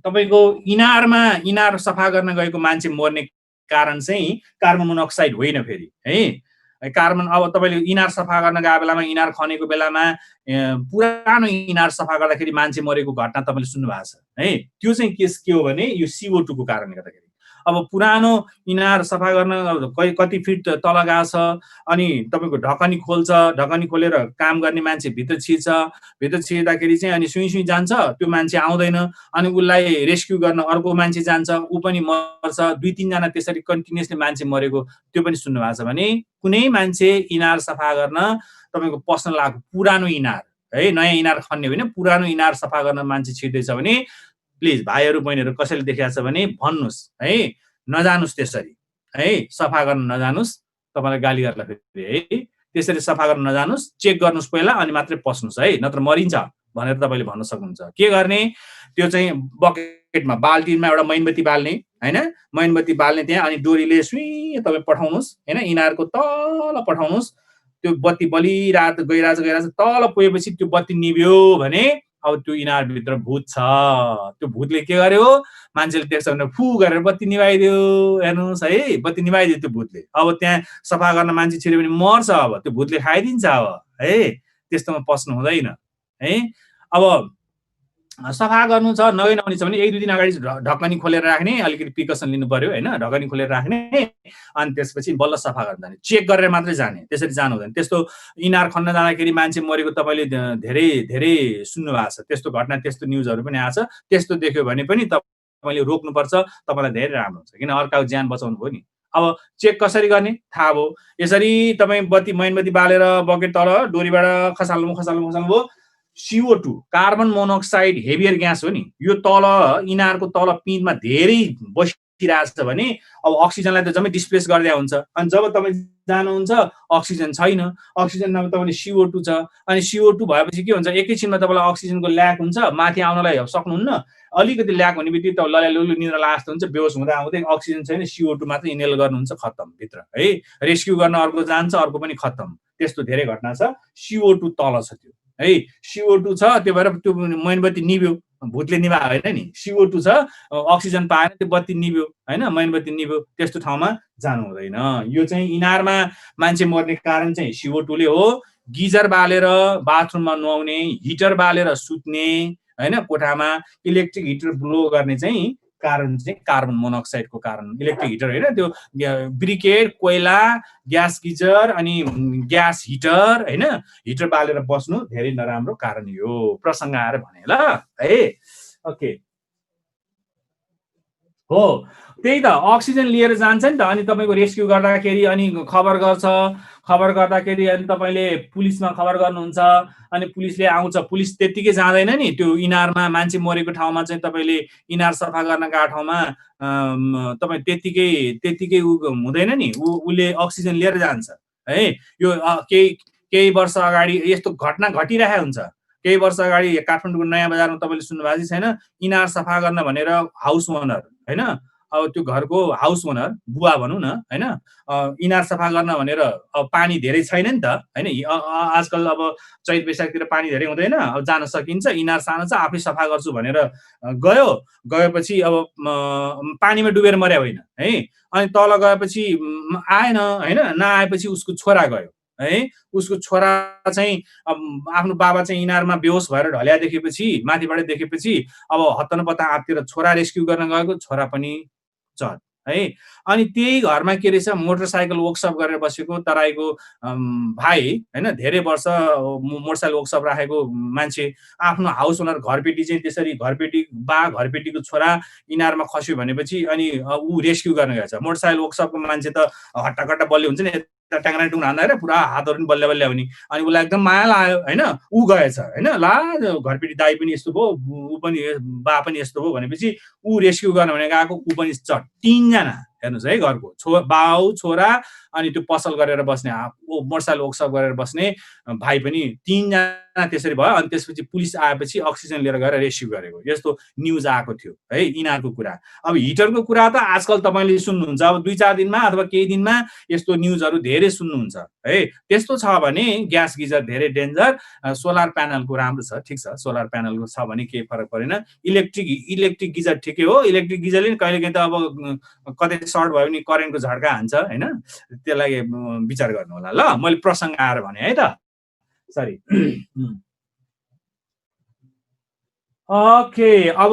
तपाईको इनार सफा गर्न गएको मान्छे मर्ने कारण चाहिँ कार्बन मोनोक्साइड होइन फेरि है। कार्बन अब तपाईले इनार सफा गर्न गएको बेलामा, इनार खनेको बेलामा पुरानो इनार सफा गर्दाखेरि मान्छे मरेको घटना तपाईले सुन्नु भएको छ है। त्यो चाहिँ के हो भने यो CO2 को कारणले गर्दाखेरि। अब पुरानो इनार सफा गर्न कति फिट तल गएको छ, अनि तपाईको ढकनी खोल्छ, ढकनी खोलेर काम गर्ने मान्छे भित्र छिर्छ, भित्र छिर्दाखेरि चाहिँ अनि सुई जान्छ, त्यो मान्छे आउँदैन, अनि उसलाई रेस्क्यु गर्न अर्को मान्छे जान्छ, ऊ पनि मर्छ। 2-3 जना त्यसरी कन्टिन्युअसली मान्छे मरेको त्यो पनि सुन्नु भएको छ भने कुनै मान्छे इनार सफा गर्न तपाईको पस्न लाग्यो, पुरानो इनार है, नयाँ इनार खन्ने होइन, पुरानो इनार सफा गर्न मान्छे छिर्दैछ भने प्लिज भाइहरु बहिनीहरु कसैले देखेको छ भने भन्नुस् है, नजानुस् त्यसरी है, सफा गर्न नजानुस्। तपाईलाई गाली गर्ला फेरि है। त्यसरी सफा गर्न नजानुस्, चेक गर्नुस् पहिला अनि मात्रै पस्नुस् है, नत्र मरिन्छ भनेर तपाईले भन्न सक्नुहुन्छ। के गर्ने, त्यो चाहिँ बकेटमा बाल्टिनमा एउटा मैनबत्ती बाल्ने हैन, मैनबत्ती बाल्ने त्यहाँ, अनि डोरीले सुई तपाई पठाउनुस् हैन, इनारको तल पठाउनुस्। त्यो बत्ती बलिरहेको गइरहेछ, तल पुगेपछि त्यो बत्ती निभ्यो भने अब त्यो इनार भित्र भूत छ। त्यो भूतले के गर्यो, मान्छेले देख्छ भने फु गरेर बत्ती निभाइदियो, हेर्नुस् है, बत्ती निभाइदियो त्यो भूतले। अब त्यहाँ सफा गर्न मान्छे छिर्यो भने मर्छ, अब त्यो भूतले खाइदिन्छ अब है। त्यस्तोमा पस्नु हुँदैन है। अब सफा गर्नु छ, नगइनआउने छ भने 1-2 दिन अगाडि ढकनी खोलेर राख्ने, अलिकति प्रिकसन लिनु पर्यो हैन, ढकनी खोलेर राख्ने, अनि त्यसपछि बल्ल सफा गर्न जाने, चेक गरेर मात्रै जाने, त्यसरी जानु हुँदैन। त्यस्तो इनार खन्न जाँदाखेरि मान्छे मरेको तपाईले धेरै धेरै सुन्नु भएको छ। त्यस्तो घटना, त्यस्तो न्यूजहरु पनि आछ। त्यस्तो देख्यो भने पनि तपाईले रोक्नुपर्छ, तपाईलाई धेरै राम्रो हुन्छ, किन अर्काको ज्यान बचाउनु भयो नि। अब चेक कसरी गर्ने थाहा भयो। यसरी तपाई मैनबत्ती बालेर बकेट तल डोरीबाट खसाल्नु CO2 carbon monoxide heavier gas हो नि, यो तल इनारको तल पिँधमा धेरै बसिरहेछ भने अब अक्सिजनलाई त जम्मै डिस्प्लेस गर्दै हुन्छ। अनि जब तपाई जानुहुन्छ अक्सिजन छैन, अक्सिजन नभए तपाईले CO2 छ, अनि CO2 भएपछि के हुन्छ, एकैछिनमा तपाईलाई अक्सिजनको ल्याक हुन्छ, माथि आउनलाई सक्नुहुन्न। अलिकति ल्याक हुने बित्तिकै त लुलु निद्रा लागेको हुन्छ, बेहोस हुँदा आउँदै अक्सिजन छैन, CO2 मात्र इनहेल गर्नुहुन्छ, खत्तम भित्र है। रेस्क्यु गर्न अर्को जान्छ, अर्को पनि खत्तम। त्यस्तो धेरै घटना छ। CO2 तल छ त्यो है, CO2 छ, त्यो भएर त्यो मैनबत्ती निभ्यो, भूतले निभा होइन नि, CO2 छ, अक्सिजन पाएन, त्यो बत्ती निभ्यो हैन, मैनबत्ती निभ्यो, त्यस्तो ठाउँमा जानु हुँदैन। यो चाहिँ इनारमा मान्छे मर्ने कारण चाहिँ CO2 ले हो। गिजर बालेर बाथरुममा नुहाउने, हिटर बालेर सुत्ने हैन, कोठामा इलेक्ट्रिक हिटर ब्लो गर्ने चाहिँ कारण चाहिँ कार्बन मोनोक्साइडको कारण। इलेक्ट्रिक हिटर होइन, त्यो ब्रिकेट, कोइला, ग्यास गिजर अनि ग्यास हिटर हैन, हिटर बालेर बस्नु धेरै नराम्रो कारण यो। प्रसङ्ग आएर भने ल है। ओके, हो त्यही त, अक्सिजन लिएर जान्छ नि त, अनि तपाईको रेस्क्यु गर्दाखेरि अनि खबर गर्दाखेरि अनि तपाईले पुलिसमा खबर गर्नुहुन्छ, अनि पुलिसले आउँछ, पुलिस त्यतिकै जाँदैन नि, त्यो इनारमा मान्छे मरेको ठाउँमा चाहिँ तपाईले इनार सफा गर्न गएको ठाउँमा तपाई त्यतिकै हुँदैन नि, उले अक्सिजन लिएर जान्छ है। यो केही वर्ष अगाडि यस्तो घटना घटिरहेको हुन्छ। केही वर्ष अगाडि काठमाडौँको नयाँ बजारमा तपाईले सुन्नु भएको छैन, इनार सफा गर्न भनेर हाउस ओनर हैन, अब त्यो घरको हाउस ओनर बुवा भनौँ न हैन, इनार सफा गर्न भनेर अब पानी धेरै छैन नि त हैन, आजकल अब चैत वैशाखतिर पानी धेरै हुँदैन, अब जान सकिन्छ, इनार सानो छ, आफै सफा गर्छु भनेर गएपछि अब पानीमा डुबेर मर्या होइन है। अनि तल गएपछि आएन हैन, नआएपछि उसको छोरा गयो है। उसको छोरा चाहिँ आफ्नो बाबा चाहिँ इनारमा बेहोस भएर ढल्या देखेपछि, माथिबाट देखेपछि अब हत्तनपत्ता आत्तिर छोरा रेस्क्यु गर्न गएको, छोरा पनि चट है। अनि त्यही घरमा के रहेछ, मोटरसाइकल वर्कसप गरेर बसेको तराईको भाइ हैन, धेरै वर्ष मोटरसाइकल वर्कसप राखेको मान्छे, आफ्नो हाउस ओनर घरपेटी चाहिँ त्यसरी घरपेटीको छोरा इनारमा खस्यो भनेपछि अनि ऊ रेस्क्यु गर्न गएछ। मोटरसाइकल वर्कसपको मान्छे त हट्टाकट्टा बल्ले हुन्छ नि, ट्याङ्रा टुङ हान्दा पुरा हातहरू पनि बल्ल बल्ल हुने, अनि उसलाई एकदम माया लाग्यो हैन, ऊ गएछ हैन, ला घरपेटी दाइ पनि यस्तो भयो, ऊ पनि बा पनि यस्तो भयो भनेपछि ऊ रेस्क्यु गर्न भने गएको, ऊ पनि चट। 3 जना हेर्नुस् है, घरको बाउ छोरा अनि त्यो पसल गरेर बस्ने मोटरसाइकल वर्कसप गरेर बस्ने भाइ पनि 3 जना त्यसरी भयो। अनि त्यसपछि पुलिस आएपछि अक्सिजन लिएर गएर रेस्क्यु गरेको, यस्तो न्युज आएको थियो है इनारको कुरा। अब हिटरको कुरा त आजकल तपाईले सुन्नुहुन्छ, अब 2-4 दिनमा अथवा केही दिनमा यस्तो न्युजहरू धेरै सुन्नुहुन्छ है। त्यस्तो छ भने ग्यास गिजर धेरै डेन्जर, सोलर प्यानलको राम्रो छ, ठिक छ, सोलर प्यानलको छ भने केही फरक परेन। इलेक्ट्रिक गिजर ठिकै हो, इलेक्ट्रिक गिजरले नि कहिलेकाहीँ त अब कतै सर्ट भयो भने करेन्टको झड्का हान्छ हैन, त्यसलाई विचार गर्नु होला। ल मैले प्रसङ्ग आएर भने है त, सरी। ओके, अब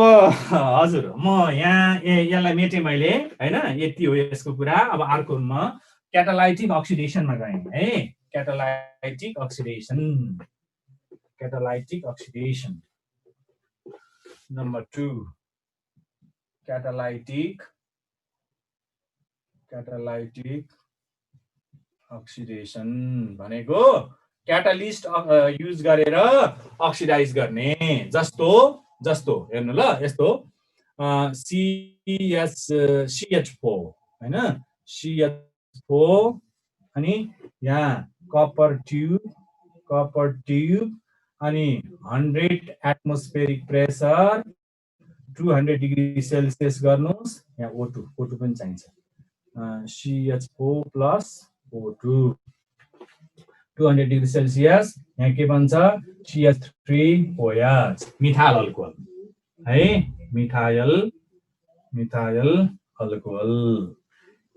हजुर म यहाँ यसलाई मेटेँ मैले हैन, यति हो यसको कुरा। अब अर्को म क्याटालाइटिक अक्सिडेसनमा गएँ है। Catalytic oxidation number 2, catalytic oxidation भनेको क्याटालिस्ट युज गरेर अक्सिडाइज गर्ने, जस्तो हेर्नु ल, यस्तो CH4 हैन, CH4 अनि यहाँ कपर ट्युब अनि 100 एटमोस्फेरिक प्रेसर 200 डिग्री सेल्सियस गर्नुस्। यहाँ O2 पनि चाहिन्छ, CH4 plus O2 200 degree Celsius. यहाँ के भन्छ, CH3OH मिथाइल अल्कोहल है, मिथाइल अल्कोहल,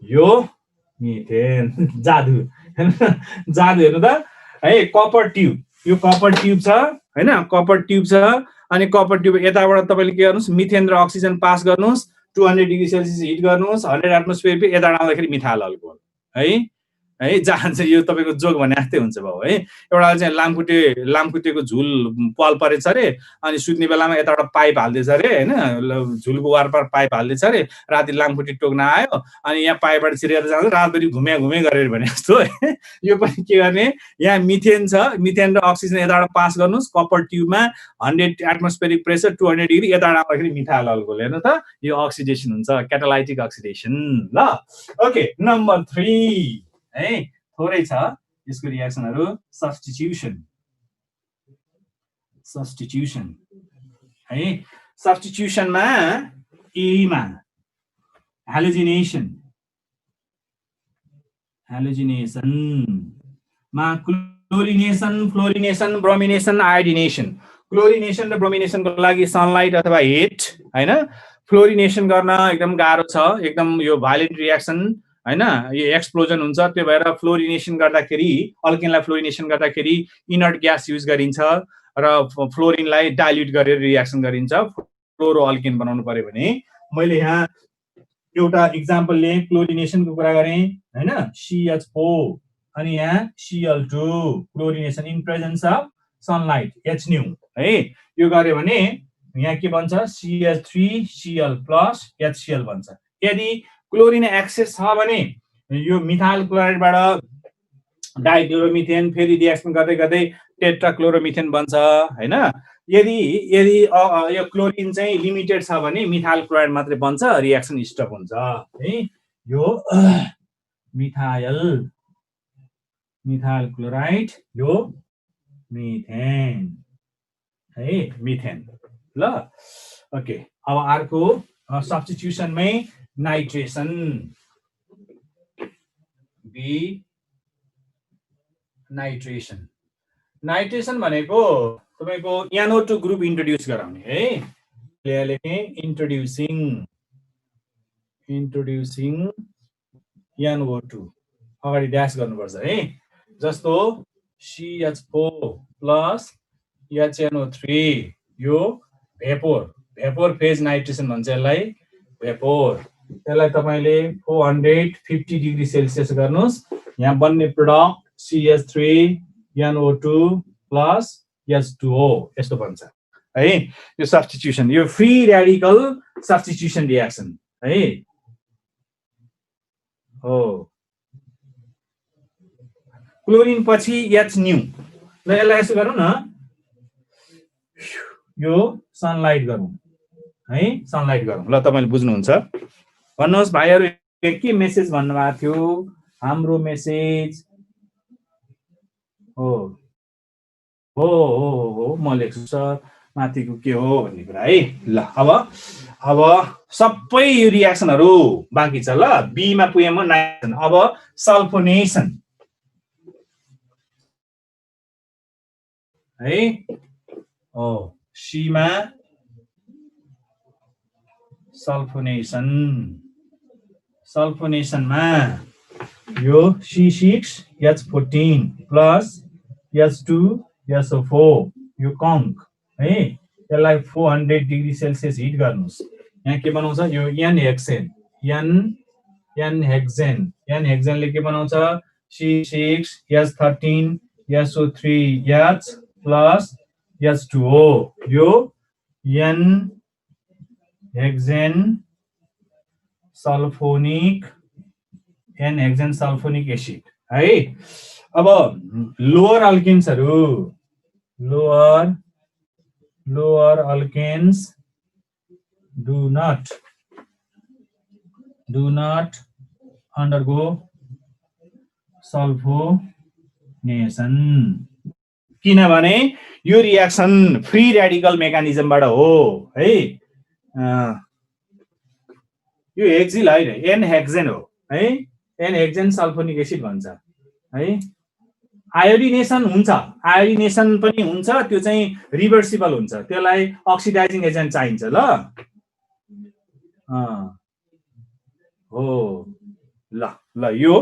यो मिथेन। जादु हेर्नु त है। कपर ट्युब, यो कपर ट्युब छ हैन, कपर ट्युब छ। अनि कपर ट्युब यताबाट तपाईले के गर्नुस्, मिथेन र अक्सिजन पास गर्नुस्, 200 डिग्री सेल्सियस हिट गर्नुस्, 100 एटमोस्फियर पे यता आउँदाखेरि मिथाइल अल्कोहल है जान्छ। यो तपाईको जोक भने जस्तै हुन्छ बाउ है। एउटा चाहिँ लामखुट्टेको झुल पाल परेछ अरे, अनि सुत्ने बेलामा यताबाट पाइप हाल्दैछ अरे हैन, झुलको वारपार पाइप हाल्दैछ अरे, राति लामखुट्टे टोक्न आयो, अनि यहाँ पाइपबाट छिरेर जाँदा रातभरि घुमे गरेर भने जस्तो है। यो पनि के गर्ने, यहाँ मिथेन छ, मिथेन र अक्सिजन यताबाट पास गर्नुस् कपर ट्युबमा, 100 एटमोस्फेरिक प्रेसर 200 डिग्री, यताबाट आउँदाखेरि मिथाइल अल्कोहल। हेर्नु त, यो अक्सिडेसन हुन्छ, क्याटालाइटिक अक्सिडेसन। ल ओके, नम्बर 3 है, थोरै छ यसको रियाक्सनहरु। सब्स्टिट्युसन है। सब्स्टिट्युसनमा एमा हेलोजिनेसन मा क्लोरिनेसन, फ्लोरिनेसन, ब्रोमिनेसन, आयोडिनेसन। क्लोरिनेसन र ब्रोमिनेसनको लागि सनलाइट अथवा हिट हैन। फ्लोरिनेसन गर्न एकदम गाह्रो छ, एकदम यो भायोलेन्ट रियाक्सन हैन, यो एक्सप्लोजन हुन्छ। त्यो भएर फ्लोरिनेसन गर्दाखेरि, अल्केनलाई फ्लोरिनेसन गर्दाखेरि इनर्ट ग्यास युज गरिन्छ र फ्लोरिनलाई डाइल्युट गरेर रियाक्सन गरिन्छ फ्लोरो अल्केन बनाउनु पर्यो भने। मैले यहाँ एउटा इक्जाम्पल लिए, क्लोरिनेसनको कुरा गरेँ हैन, CH4 अनि यहाँ Cl2, chlorination in presence of sunlight H है। यो गर्यो भने यहाँ के बन्छ, CH3Cl प्लस HCl बन्छ। यदि क्लोरिन एक्सेस छ भने यो मिथाइल क्लोराइडबाट डाइक्लोरोमिथेन, फेरि रियाक्सन गर्दै गर्दै टेट्राक्लोरोमिथेन बन्छ हैन। यदि यो क्लोरिन चाहिँ लिमिटेड छ भने मिथाइल क्लोराइड मात्रै बन्छ, रियाक्सन स्टप हुन्छ है। यो मिथाइल क्लोराइड, यो मिथेन है, मिथेन। ल ओके, अब अर्को सब्स्टिट्युसनमै नाइट्रेसन बी नाइट्रेसन नाइट्रेसन भनेको तपाईको NO2 ग्रुप इन्ट्रोड्युस गराउने है यहाँ लेखेँ इन्ट्रोड्युसिङ NO2 अगाडि ड्यास गर्नुपर्छ है जस्तो CH4 प्लस HNO3 यो भेपोर फेज नाइट्रेसन भन्छ यसलाई भेपोर त्यसलाई तपाईले 450 डिग्री सेल्सियस गर्नुस् यहाँ बन्ने product CH3 NO2 plus H2O यस्तो बन्छ है यो सब्स्टिट्युसन यो फ्री रेडिकल सब्स्टिट्युसन रिएक्सन है हो क्लोरिन पछि H न्यू ल यसलाई यसो गरौँ न यो सनलाइट गरौँ है सनलाइट गरौँ ल तपाईले बुझ्नुहुन्छ भन्नुहोस् भाइहरु के मेसेज भन्नुभएको थियो हाम्रो मेसेज हो हो हो हो म लेख्छु सर माथिको के हो भन्ने कुरा है ल अब सबै यो रिएक्सनहरु बाँकी छ ल बी मा पुगे म नाइट्रोजन अब सल्फोनेसन है ओ सी मा सल्फोनेसनमा यो C6H14 प्लस H2SO4 यो कङ्क है यसलाई 400 डिग्री सेल्सियस हिट गर्नुस् यहाँ के बनाउँछ यो N हेक्सेनले के बनाउँछ C6H13SO3H प्लस H2O यो N हेक्सेन सल्फोनिक एसिड है अब lower alkanes do not undergo sulphonation किनभने यो रिएक्सन फ्री रेडिकल मेकानिजमबाट हो है यो हेक्सिल हैन एन हेक्सेन हो है एन हेक्सेन सल्फोनिक एसिड भन्छ है आयोडिनेसन पनि हुन्छ त्यो चाहिँ रिभर्सिबल हुन्छ त्यसलाई अक्सिडाइजिङ एजेन्ट चाहिन्छ ल हो ल यो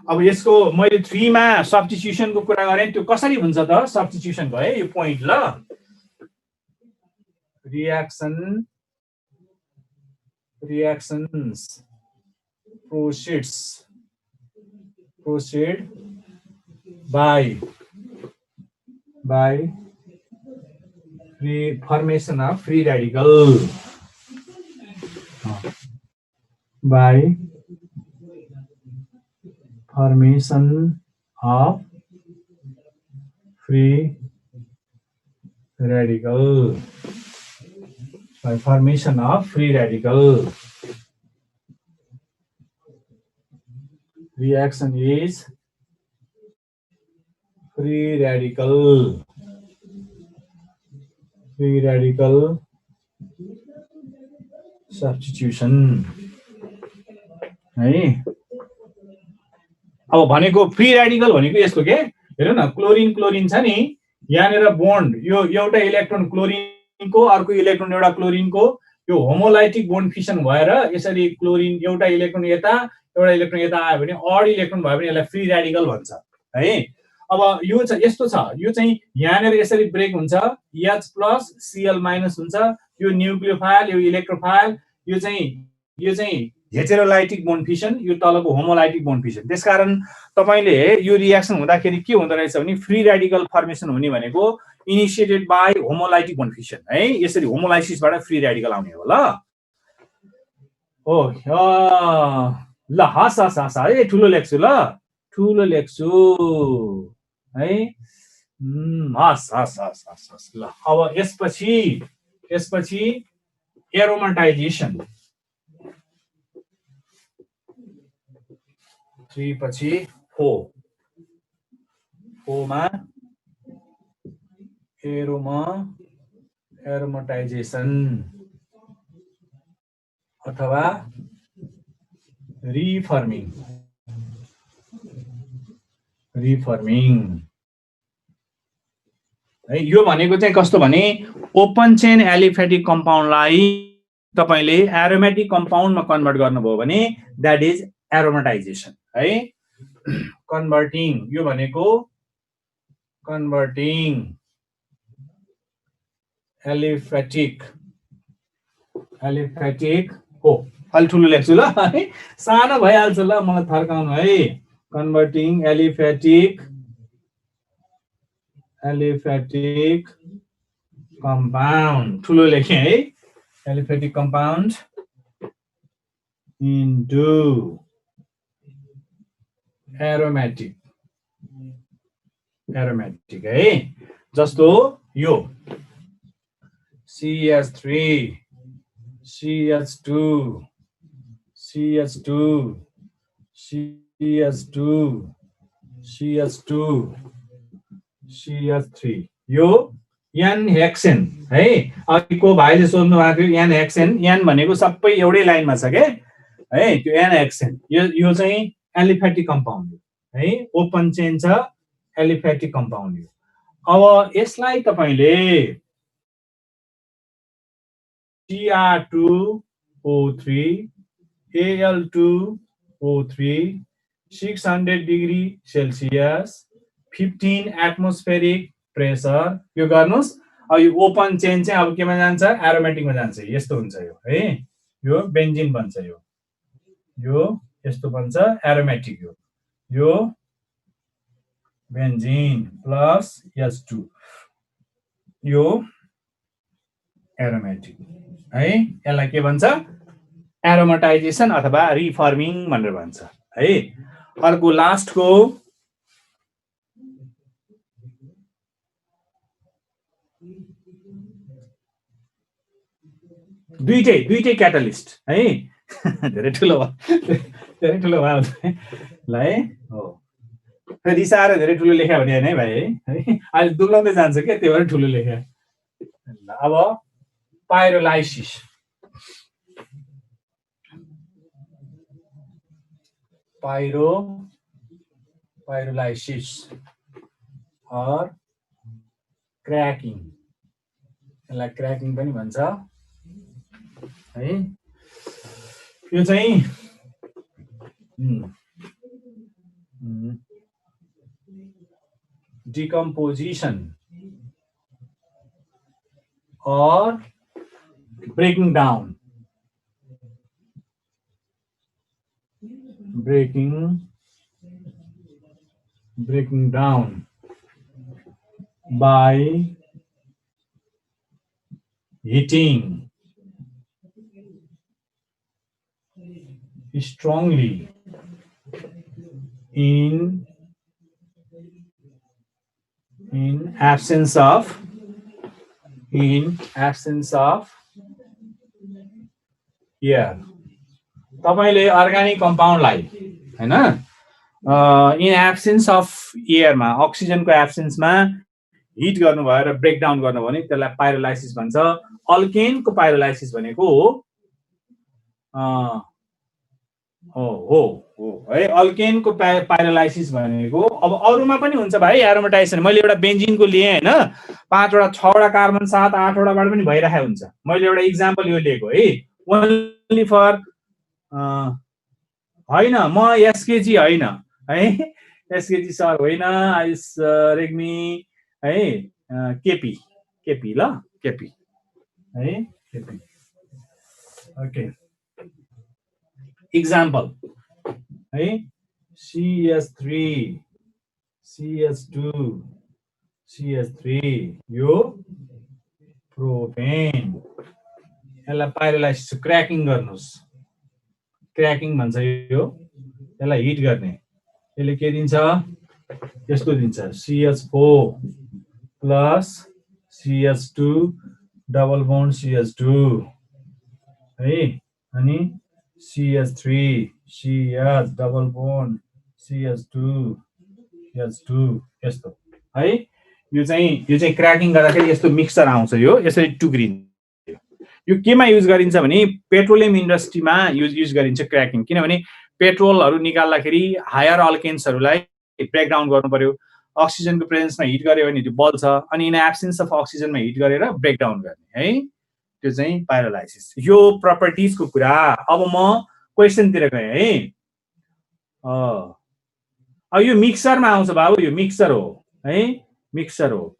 अब यसको मैले 3 मा सब्स्टिट्युसनको कुरा गरे त्यो कसरी हुन्छ त सब्स्टिट्युसन भयो यो पोइन्ट ल reactions proceed by formation of free radical by formation of free radical reaction is free radical substitution है अब भनेको फ्री रेडिकल भनेको यस्तो के हेर्नु न क्लोरिन छ नि यहाँनेर बोन्ड यो एउटा इलेक्ट्रोन क्लोरिनको अर्को इलेक्ट्रोन एउटा क्लोरिनको यो होमोलाइटिक बोन्ड फिसन भएर यसरी क्लोरिन एउटा इलेक्ट्रोन यता एउटा इलेक्ट्रोन यता आयो भने अड इलेक्ट्रोन भयो भने यसलाई फ्री रेडिकल भन्छ है अब यो चाहिँ यस्तो छ यो चाहिँ यहाँनेर यसरी ब्रेक हुन्छ H प्लस Cl माइनस हुन्छ यो न्यूक्लियोफाइल यो इलेक्ट्रोफाइल यो चाहिँ हेटेरोलाइटिक बोन्ड फिसन यो तलको होमोलाइटिक बोन्ड फिसन त्यसकारण तपाईले यो रिएक्सन हुँदाखेरि के हुँदो रहेछ भने फ्री रेडिकल फर्मेसन हुने भनेको initiated by homolytic bond fission है यसरी होमोलाइसिसबाट फ्री रेडिकल आउने हो ल ओ ल हस है ठुलो लेख्छु है हस ल अब यसपछि एरोमाटाइजेसन 3 पछि 4 मा एरोमाटाइजेसन अथवा रिफर्मिङ है। यो भनेको चाहिँ कस्तो भने ओपन चेन एलिफेटिक कम्पाउन्डलाई तपाईले एरोमेटिक कम्पाउन्डमा कन्भर्ट गर्नुभयो भने दैट इज एरोमेटाइजेसन है। कन्भर्टिङ यो भनेको कन्भर्टिङ एलिफेटिक हो। अलि ठुलो लेख्छु ल है, सानो भइहाल्छ ल, मलाई थर्काउनु है। कन्भर्टिङ एलिफेटिक compound ठुलो लेखेँ है, एलिफेटिक compound into aromatic है। जस्तो यो CH3 CH2 CH2 CH2 CH2 CH3 यो n हेक्सेन है। अघिको भाइले सोध्नु भएको n हेक्सेन, n भनेको सबै एउटै लाइनमा छ के है, त्यो n हेक्सेन यो चाहिँ एलिफेटिक कम्पाउन्ड है, ओपन चेन छ, एलिफेटिक कम्पाउन्ड हो। अब यसलाई तपाईले Cr2O3 Al2O3 600 degree Celsius 15 atmospheric pressure यो गर्नुस्। अब यो ओपन चेन चाहिँ अब केमा जान्छ, एरोमेटिकमा जान्छ। यस्तो हुन्छ यो है, यो बेन्जिन बन्छ, यो यस्तो बन्छ एरोमेटिक। यो बेन्जिन प्लस H2 यो एरोमेटिक है। यसलाई के भन्छ, एरोमेटाइजेसन अथवा रिफर्मिङ भनेर भन्छ है। अर्को लास्टको दुईटै क्याटालिस्ट है। धेरै ठुलो भयो ल है। हो रिसाएर धेरै ठुलो लेख्या भने हैन है भाइ है, अहिले दुब्लाउँदै जान्छ के, त्यो भएर ठुलो लेख्या। अब पाइरोलाइसिस पाइरोलाइसिस और क्रैकिङ, यसलाई क्रैकिङ पनि भन्छ है। यो चाहिँ डिकम्पोजिसन और breaking down by heating strongly in absence of air. तपाईले अर्गानिक कम्पाउन्डलाई हैन इन एब्सेन्स अफ एयरमा, अक्सिजनको एब्सेन्समा हिट गर्नु भएर ब्रेक डाउन गर्नु भने त्यसलाई पाइरोलाइसिस भन्छ। अल्केनको पाइरोलाइसिस भनेको हो है, अल्केनको पाइरोलाइसिस भनेको। अब अरूमा पनि हुन्छ भाइ एरोमेटाइजेसन। मैले एउटा बेन्जिनको लिए हैन, 5 वटा 6 वटा कार्बन 7 8 वटाबाट पनि भइरहेको हुन्छ। मैले एउटा एक्जाम्पल यो लिएको है, ओन्ली फर होइन, म एसकेजी होइन है, एसकेजी सर होइन, आइस रेग्मी है, केपी ल, केपी है, केपी। ओके एक्जाम्पल है, CH3 CH2 CH3 यो प्रोपेन। यसलाई पाइरोलाइसिस क्रैकिङ गर्नुस्, क्रैकिङ भन्छ यो। यसलाई हिट गर्ने, यसले के दिन्छ, यस्तो दिन्छ CH4 plus CH2 double bond CH2 है, अनि CH3 CH double bond CH2 H2 यस्तो है। यो चाहिँ क्रैकिङ गर्दाखेरि यस्तो मिक्सचर आउँछ, यो यसरी टुक्रिन्छ। यो केमा युज गरिन्छ भने पेट्रोलियम इन्डस्ट्रीमा युज गरिन्छ क्रैकिङ, किनभने पेट्रोलहरू निकाल्दाखेरि हायर अल्केन्सहरूलाई ब्रेकडाउन गर्नु पर्यो, अक्सिजनको प्रेजेन्समा हिट गर्यो भने त्यो बल्छ, अनि इन एब्सेन्स अफ अक्सिजनमा हिट गरेर ब्रेकडाउन गर्ने है, त्यो चाहिँ पाइरोलाइसिस। यो प्रपर्टिजको कुरा। अब म क्वेसनतिर गएँ है। अब यो मिक्सरमा आउँछ बाबु, यो मिक्सर हो है, मिक्सर हो।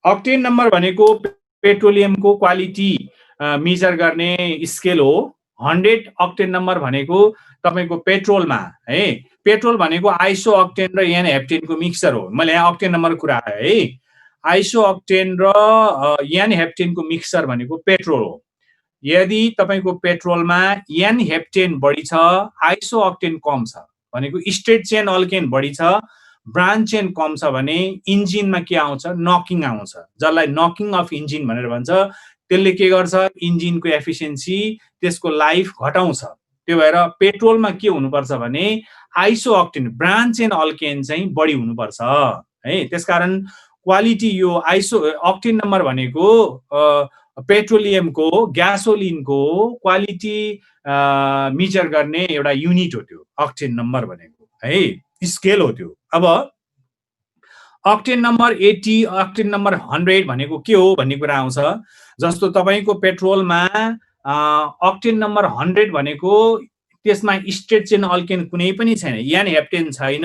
अक्टेन नम्बर भनेको पेट्रोलियमको क्वालिटी मेजर गर्ने स्केल हो। 100 अक्टेन नम्बर भनेको तपाईँको पेट्रोलमा है, पेट्रोल भनेको आइसो अक्टेन र एन हेप्टेनको मिक्सर हो। मैले यहाँ अक्टेन नम्बर कुरा आयो है। आइसो अक्टेन र एन हेप्टेनको मिक्सर भनेको पेट्रोल हो। यदि तपाईँको पेट्रोलमा एन हेप्टेन बढी छ, आइसो अक्टेन कम छ भनेको स्ट्रेट चेन अल्केन बढी छ, ब्रान्च चेन कम छ भने इन्जिनमा के आउँछ, नकिङ आउँछ, जसलाई नकिङ अफ इन्जिन भनेर भन्छ। त्यसले के गर्छ, इन्जिनको एफिसियन्सी, त्यसको लाइफ घटाउँछ। त्यो भएर पेट्रोलमा के हुनुपर्छ भने iso octane, branch chain alkane चाहिँ बढी हुनुपर्छ है। त्यसकारण क्वालिटी यो आइसो अक्टेन नम्बर भनेको पेट्रोलियमको, ग्यासोलिनको क्वालिटी मेजर गर्ने एउटा युनिट हो त्यो अक्टेन नम्बर भनेको है, स्केल हो त्यो। अब अक्टेन नम्बर 80, अक्टेन नम्बर 100 भनेको के हो भन्ने कुरा आउँछ। जस्तो तपाईँको पेट्रोलमा अक्टेन नम्बर 100 भनेको त्यसमा स्ट्रेट चेन अल्केन कुनै पनि छैन, एन हेप्टेन छैन,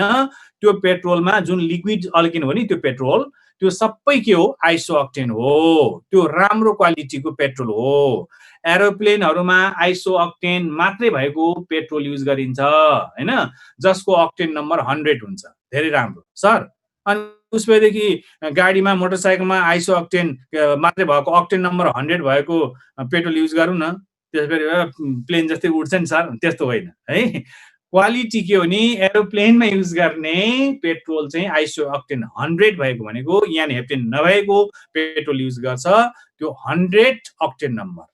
त्यो पेट्रोलमा जुन लिक्विड अल्केन हो नि त्यो पेट्रोल, त्यो सबै के हो, आइसो अक्टेन हो। त्यो राम्रो क्वालिटीको पेट्रोल हो। एरोप्लेनहरूमा आइसो अक्टेन मात्रै भएको पेट्रोल युज गरिन्छ हैन, जसको अक्टेन नम्बर 100 हुन्छ। धेरै राम्रो सर। अनि उसपछि गाडीमा, मोटरसाइकलमा आइसो अक्टेन मात्रै भएको, अक्टेन नम्बर 100 भएको पेट्रोल युज गरौँ न, त्यसपछि प्लेन जस्तै उड्छ नि सर, त्यस्तो होइन है। क्वालिटी के हो नि, एरोप्लेनमा युज गर्ने पेट्रोल चाहिँ आइसो अक्टेन 100 भएको भनेको, एन हेप्टेन नभएको पेट्रोल युज गर्छ, त्यो 100 अक्टेन नम्बर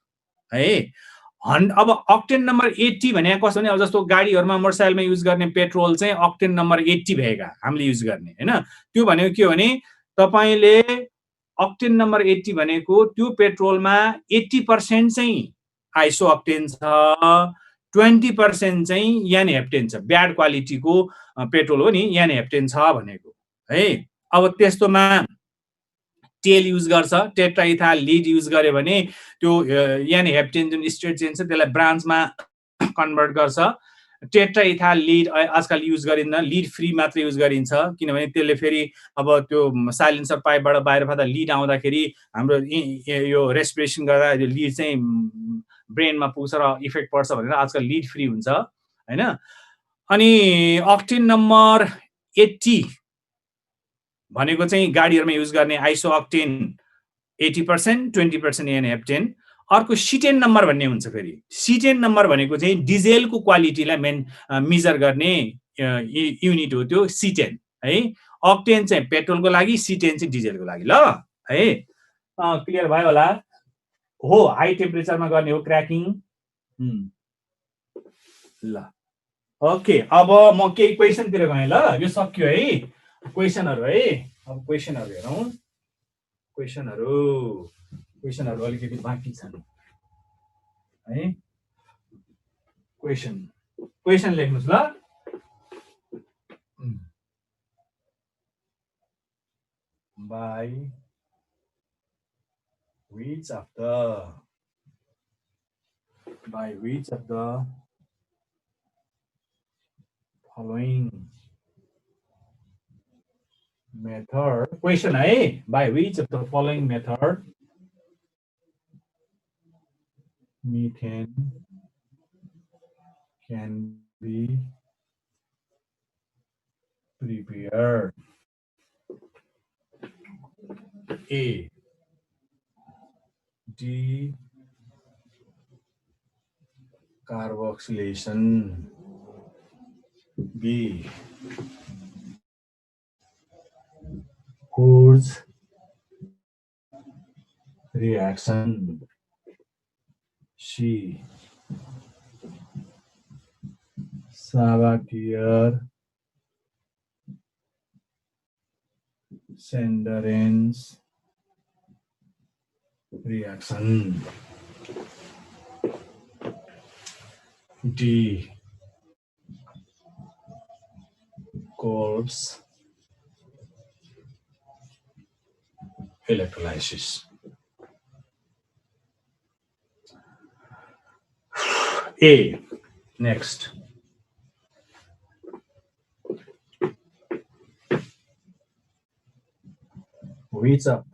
है। अब अक्टेन नम्बर 80 भने कस्तो भने, अब जस्तो गाडीहरूमा, मोटरसाइकलमा युज गर्ने पेट्रोल चाहिँ अक्टेन नम्बर 80 भएका हामीले युज गर्ने हैन। त्यो भनेको के हो भने तपाईले अक्टेन नम्बर 80 भनेको त्यो पेट्रोलमा 80% चाहिँ आइसो अक्टेन छ, 20% चाहिँ एन हेप्टेन छ, ब्याड क्वालिटीको पेट्रोल हो नि एन हेप्टेन छ भनेको है। अब त्यस्तोमा टेल युज गर्छ, टेट्राइथाइल लिड युज गर्यो भने त्यो एन हेप्टेन जुन स्ट्रेट चेन छ त्यसलाई ब्रान्चमा कन्भर्ट गर्छ। टेट्राइथाइल लिड आजकल युज गरिन्न, लिड फ्री मात्र युज गरिन्छ, किनभने त्यसले फेरि अब त्यो साइलेन्सर पाइपबाट बाहिर फाल्दा लिड आउँदाखेरि हाम्रो यो रेस्पिरेसन गर्दा लिड चाहिँ ब्रेनमा पुग्छ र इफेक्ट पर्छ भनेर आजकल लिड फ्री हुन्छ हैन। अनि अक्टेन नम्बर 80 भनेको चाहिँ गाडीहरूमा युज गर्ने आइसो अक्टेन 80%, 20% एन हेप्टेन। अर्को C10 नम्बर भन्ने हुन्छ फेरि। C10 नम्बर भनेको चाहिँ डिजेलको क्वालिटीलाई मेजर गर्ने युनिट हो त्यो C10 है। अक्टेन चाहिँ पेट्रोलको लागि, C10 चाहिँ डिजेलको लागि। ल है, क्लियर भयो होला। हो, हाई टेम्परेचरमा गर्ने हो क्र्याकिङ। ल ओके, अब म केही क्वेसनतिर गएँ। ल यो सक्यो है, क्वेसनहरू है। अब क्वेसनहरू हेरौँ। क्वेसनहरू अलिकति बाँकी छन् है। क्वेसन लेख्नुस् ल। by which of the following method, question है, by which of the following method methane can be prepared? A, decarboxylation. B, Coors reaction. C, Sabatier-Senderenz reaction. D, Kolb's electrolysis. A. Next. Which of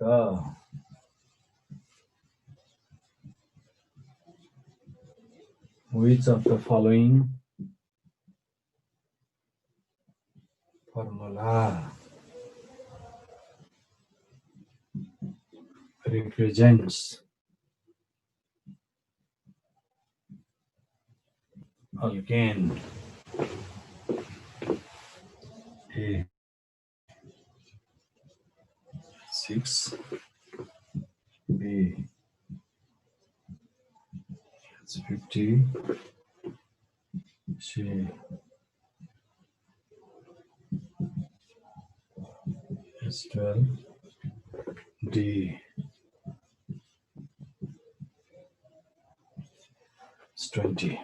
the following formula represents alkane? A. 6. B. 50. C. 12. D. 20.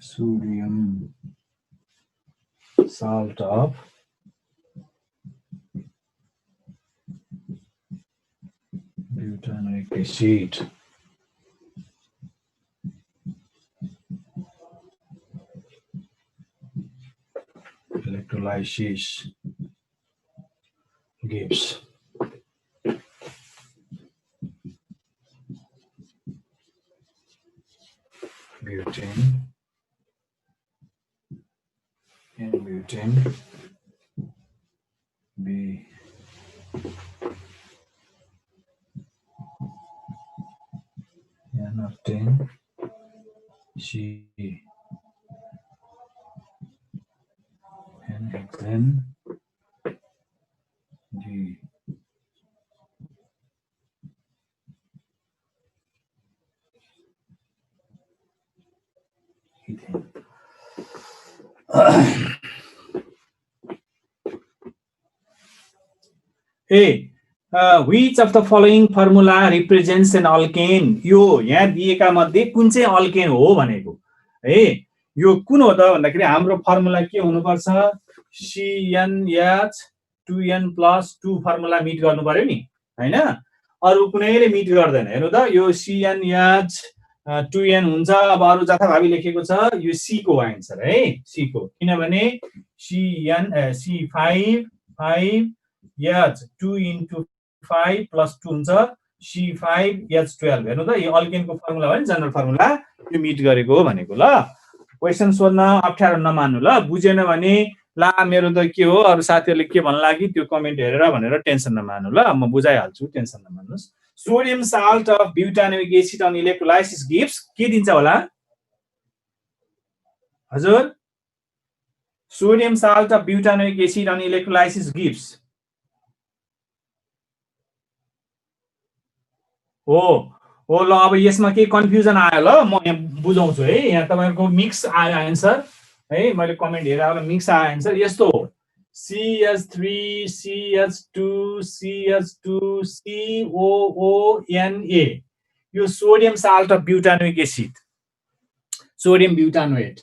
Sodium salt of butanoic acid. Electrolysis gives butane and butane. B. N-octane. C. N-hexane. D. Ethane. A. Which of the following formula represents an alkane? यो यहाँ दिएका मध्ये कुन चाहिँ alkane हो भनेको है यो कुन हो त भन्दाखेरि हाम्रो फर्मुला के हुनुपर्छ CnH2n+2 फर्मुला मिट गर्नु पर्यो नि हैन अरु कुनैले मिट गर्दैन हेर्नु त यो CnH2n हुन्छ अब अरु जथाभावी लेखेको छ यो C को आन्सर है C को किनभने C5 2 into 5 plus 2 हुन्छ C5H12 हेर्नु त यो अल्केनको फर्मुला हो नि जनरल फर्मुला यो मिट गरेको हो भनेको ल क्वेशन सोध्न अप्ठ्यारो नमान्नु ल बुझेन भने ला मेरो त के हो अरु साथीहरुले के भन्न लागि त्यो कमेन्ट हेरेर भनेर टेन्सन नमान्नु ल म बुझाइहाल्छु टेन्सन नमान्नुस् sodium salt of butanoic acid on electrolysis gives के दिन्छ होला हजुर sodium salt of butanoic acid on electrolysis gives हो हो ल अब यसमा के कन्फ्युजन आयो ल म यहाँ बुझाउँछु है यहाँ तपाईहरुको मिक्स आयो आन्सर है मैले कमेन्ट हेरेर होला मिक्स आयो आन्सर यस्तो हो CH3 CH2 CH2 COONA यो sodium salt of butanoic acid sodium butanoate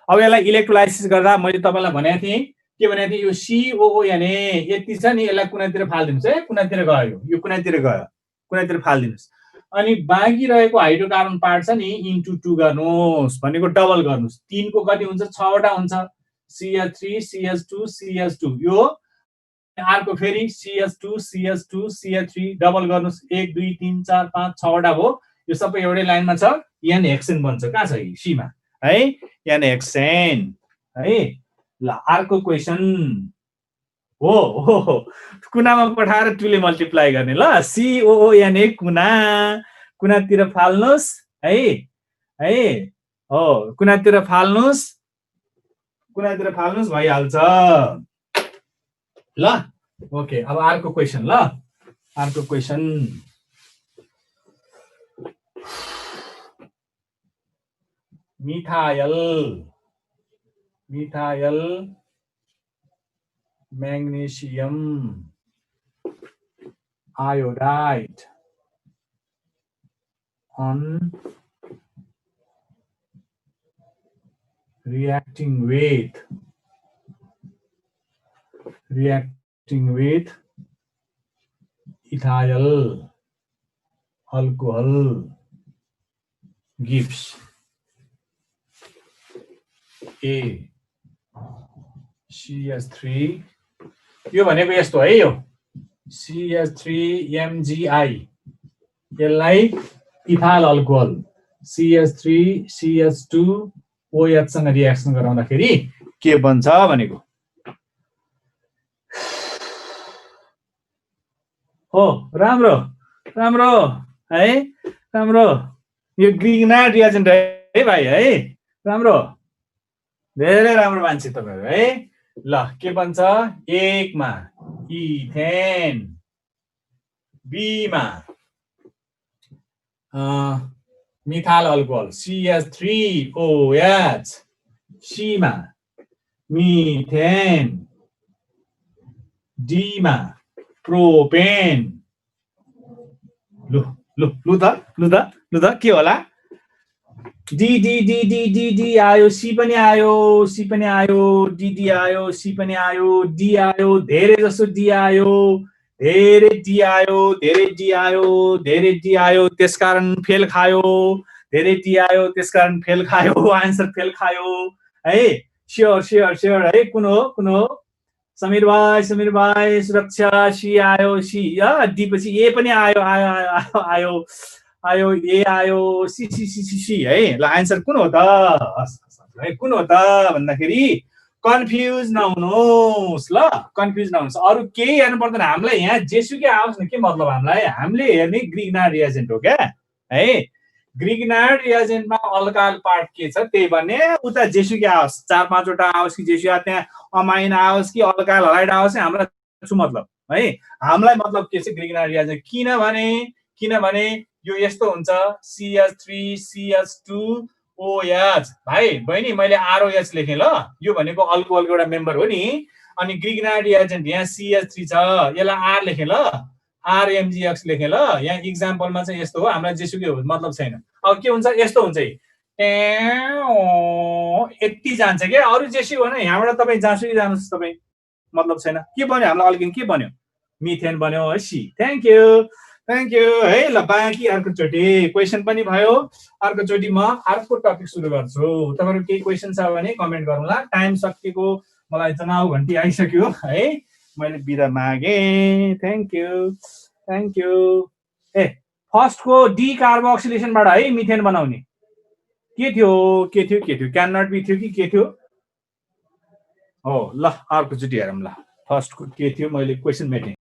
अब यसलाई इलेक्ट्रोलाइसिस गर्दा मैले तपाईलाई भनेको थिए के भनेको थिए यो COONA यति छ नि यसलाई कुनातिर फाल्दिनुस् है कुनातिर गयो यो कुनातिर गयो कुनातिर फाल्दिनुस् अनि बाँकी रहेको हाइड्रोकार्बन पार्ट छ नि इन्टु 2 गर्नुस् भनेको डबल गर्नुस् 3 को कति हुन्छ 6 वटा हुन्छ CH3 CH2 CH2 यो अर्को फेरि CH2 CH2 CH3 डबल गर्नुस् 1 2 3 4 5 6 वटा हो यो सबै एउटै लाइनमा छ n हेक्सेन बन्छ कहाँ छ सी मा है n हेक्सेन है ल अर्को क्वेशन हो कुनामा पठाएर 2 ले मल्टिप्लाई गर्ने ल COONA कुनातिर फाल्नुस् है हो कुनातिर फाल्नुस् भइहाल्छ ल ओके अब अर्को क्वेशन ल अर्को question methyl methyl magnesium iodide on reacting with ethyl alcohol gives a CH3 यो भनेको यस्तो है यो CH3MgI यसलाई ethyl alcohol CH3 CH2 OH सँग रिएक्सन गराउँदाखेरि के बन्छ भनेको हो राम्रो राम्रो है राम्रो यो ग्रिगनार्ड रिएजेन्ट है भाइ है राम्रो धेरै राम्रो मान्छे तपाईहरु है ल के बन्छ 1 मा इथेन बी मा मिथाइल अल्कोहल CH3OH सी मा मिथेन डी मा प्रोपेन लु लु लु त के होला डी आयो सी पनि आयो डी आयो सी पनि आयो डी आयो धेरै जसो डी आयो धेरै डी आयो त्यसकारण फेल खायो धेरै डी आयो त्यसकारण फेल खायो आन्सर फेल खायो है स्योर है कुन हो समीर भाइ सुरक्षा सी आयो सी डी पछि ए पनि आयो ए आयो सी है ल आन्सर कुन हो त है कुन हो त भन्दाखेरि कन्फ्युज नहुनुहोस् ल कन्फ्युज नहुनुहोस् अरु केही हेर्नु पर्दैन हामीलाई यहाँ जेसुकै आओस् न के मतलब हामीले हेर्ने ग्रिगनार्ड रिएजेन्ट हो क्या है ग्रिगनार्ड रिएजेन्टमा अल्काइल पार्ट के छ त्यही भने उता जेसुकै आओस् 4-5 वटा आओस् कि जेसुकै त्यहाँ अमाइन आओस् कि अल्काइल हलाइड आओस् हामीलाई छु मतलब है हामीलाई मतलब के छ ग्रिगनार्ड रिएजेन्ट किनभने यो यस्तो हुन्छ CH3 CH2 OH भाइ बहिनी मैले ROH लेखेँ ल यो भनेको अल्कोहलको एउटा मेम्बर हो नि अनि ग्रिगनार्ड रिएजेन्ट यहाँ CH3 छ यसलाई R लेखेँ ल RMgX लेखेँ ल यहाँ एक्जाम्पलमा चाहिँ यस्तो हो हामीलाई जेसुकै हो मतलब छैन अब के हुन्छ यस्तो हुन्छ यति जान्छ के अरु जेसुकै हो न यहाँबाट तपाई जहाँसुकै जानुस् तपाई मतलब छैन के बन्यो हामीलाई अल्किन के बन्यो मिथेन बन्यो है सी थ्यांक यू है ल बाँकी अर्कोचोटि क्वेशन पनि भयो अर्कोचोटि म अर्को टपिक सुरु गर्छु तपाईहरु केही क्वेशन छ भने कमेन्ट गरौँला टाइम सकिएको मलाई जनाउ घण्टी आइसक्यो है मैले बिदा मागे थ्यांक यू ए फर्स्ट को डी कार्बोक्सिलेसनबाट है मिथेन बनाउने के थियो क्यान नट बी थियो कि के थियो हो ल अर्कोचोटि हेरौँ ल फर्स्ट को के थियो मैले क्वेशन मेटेँ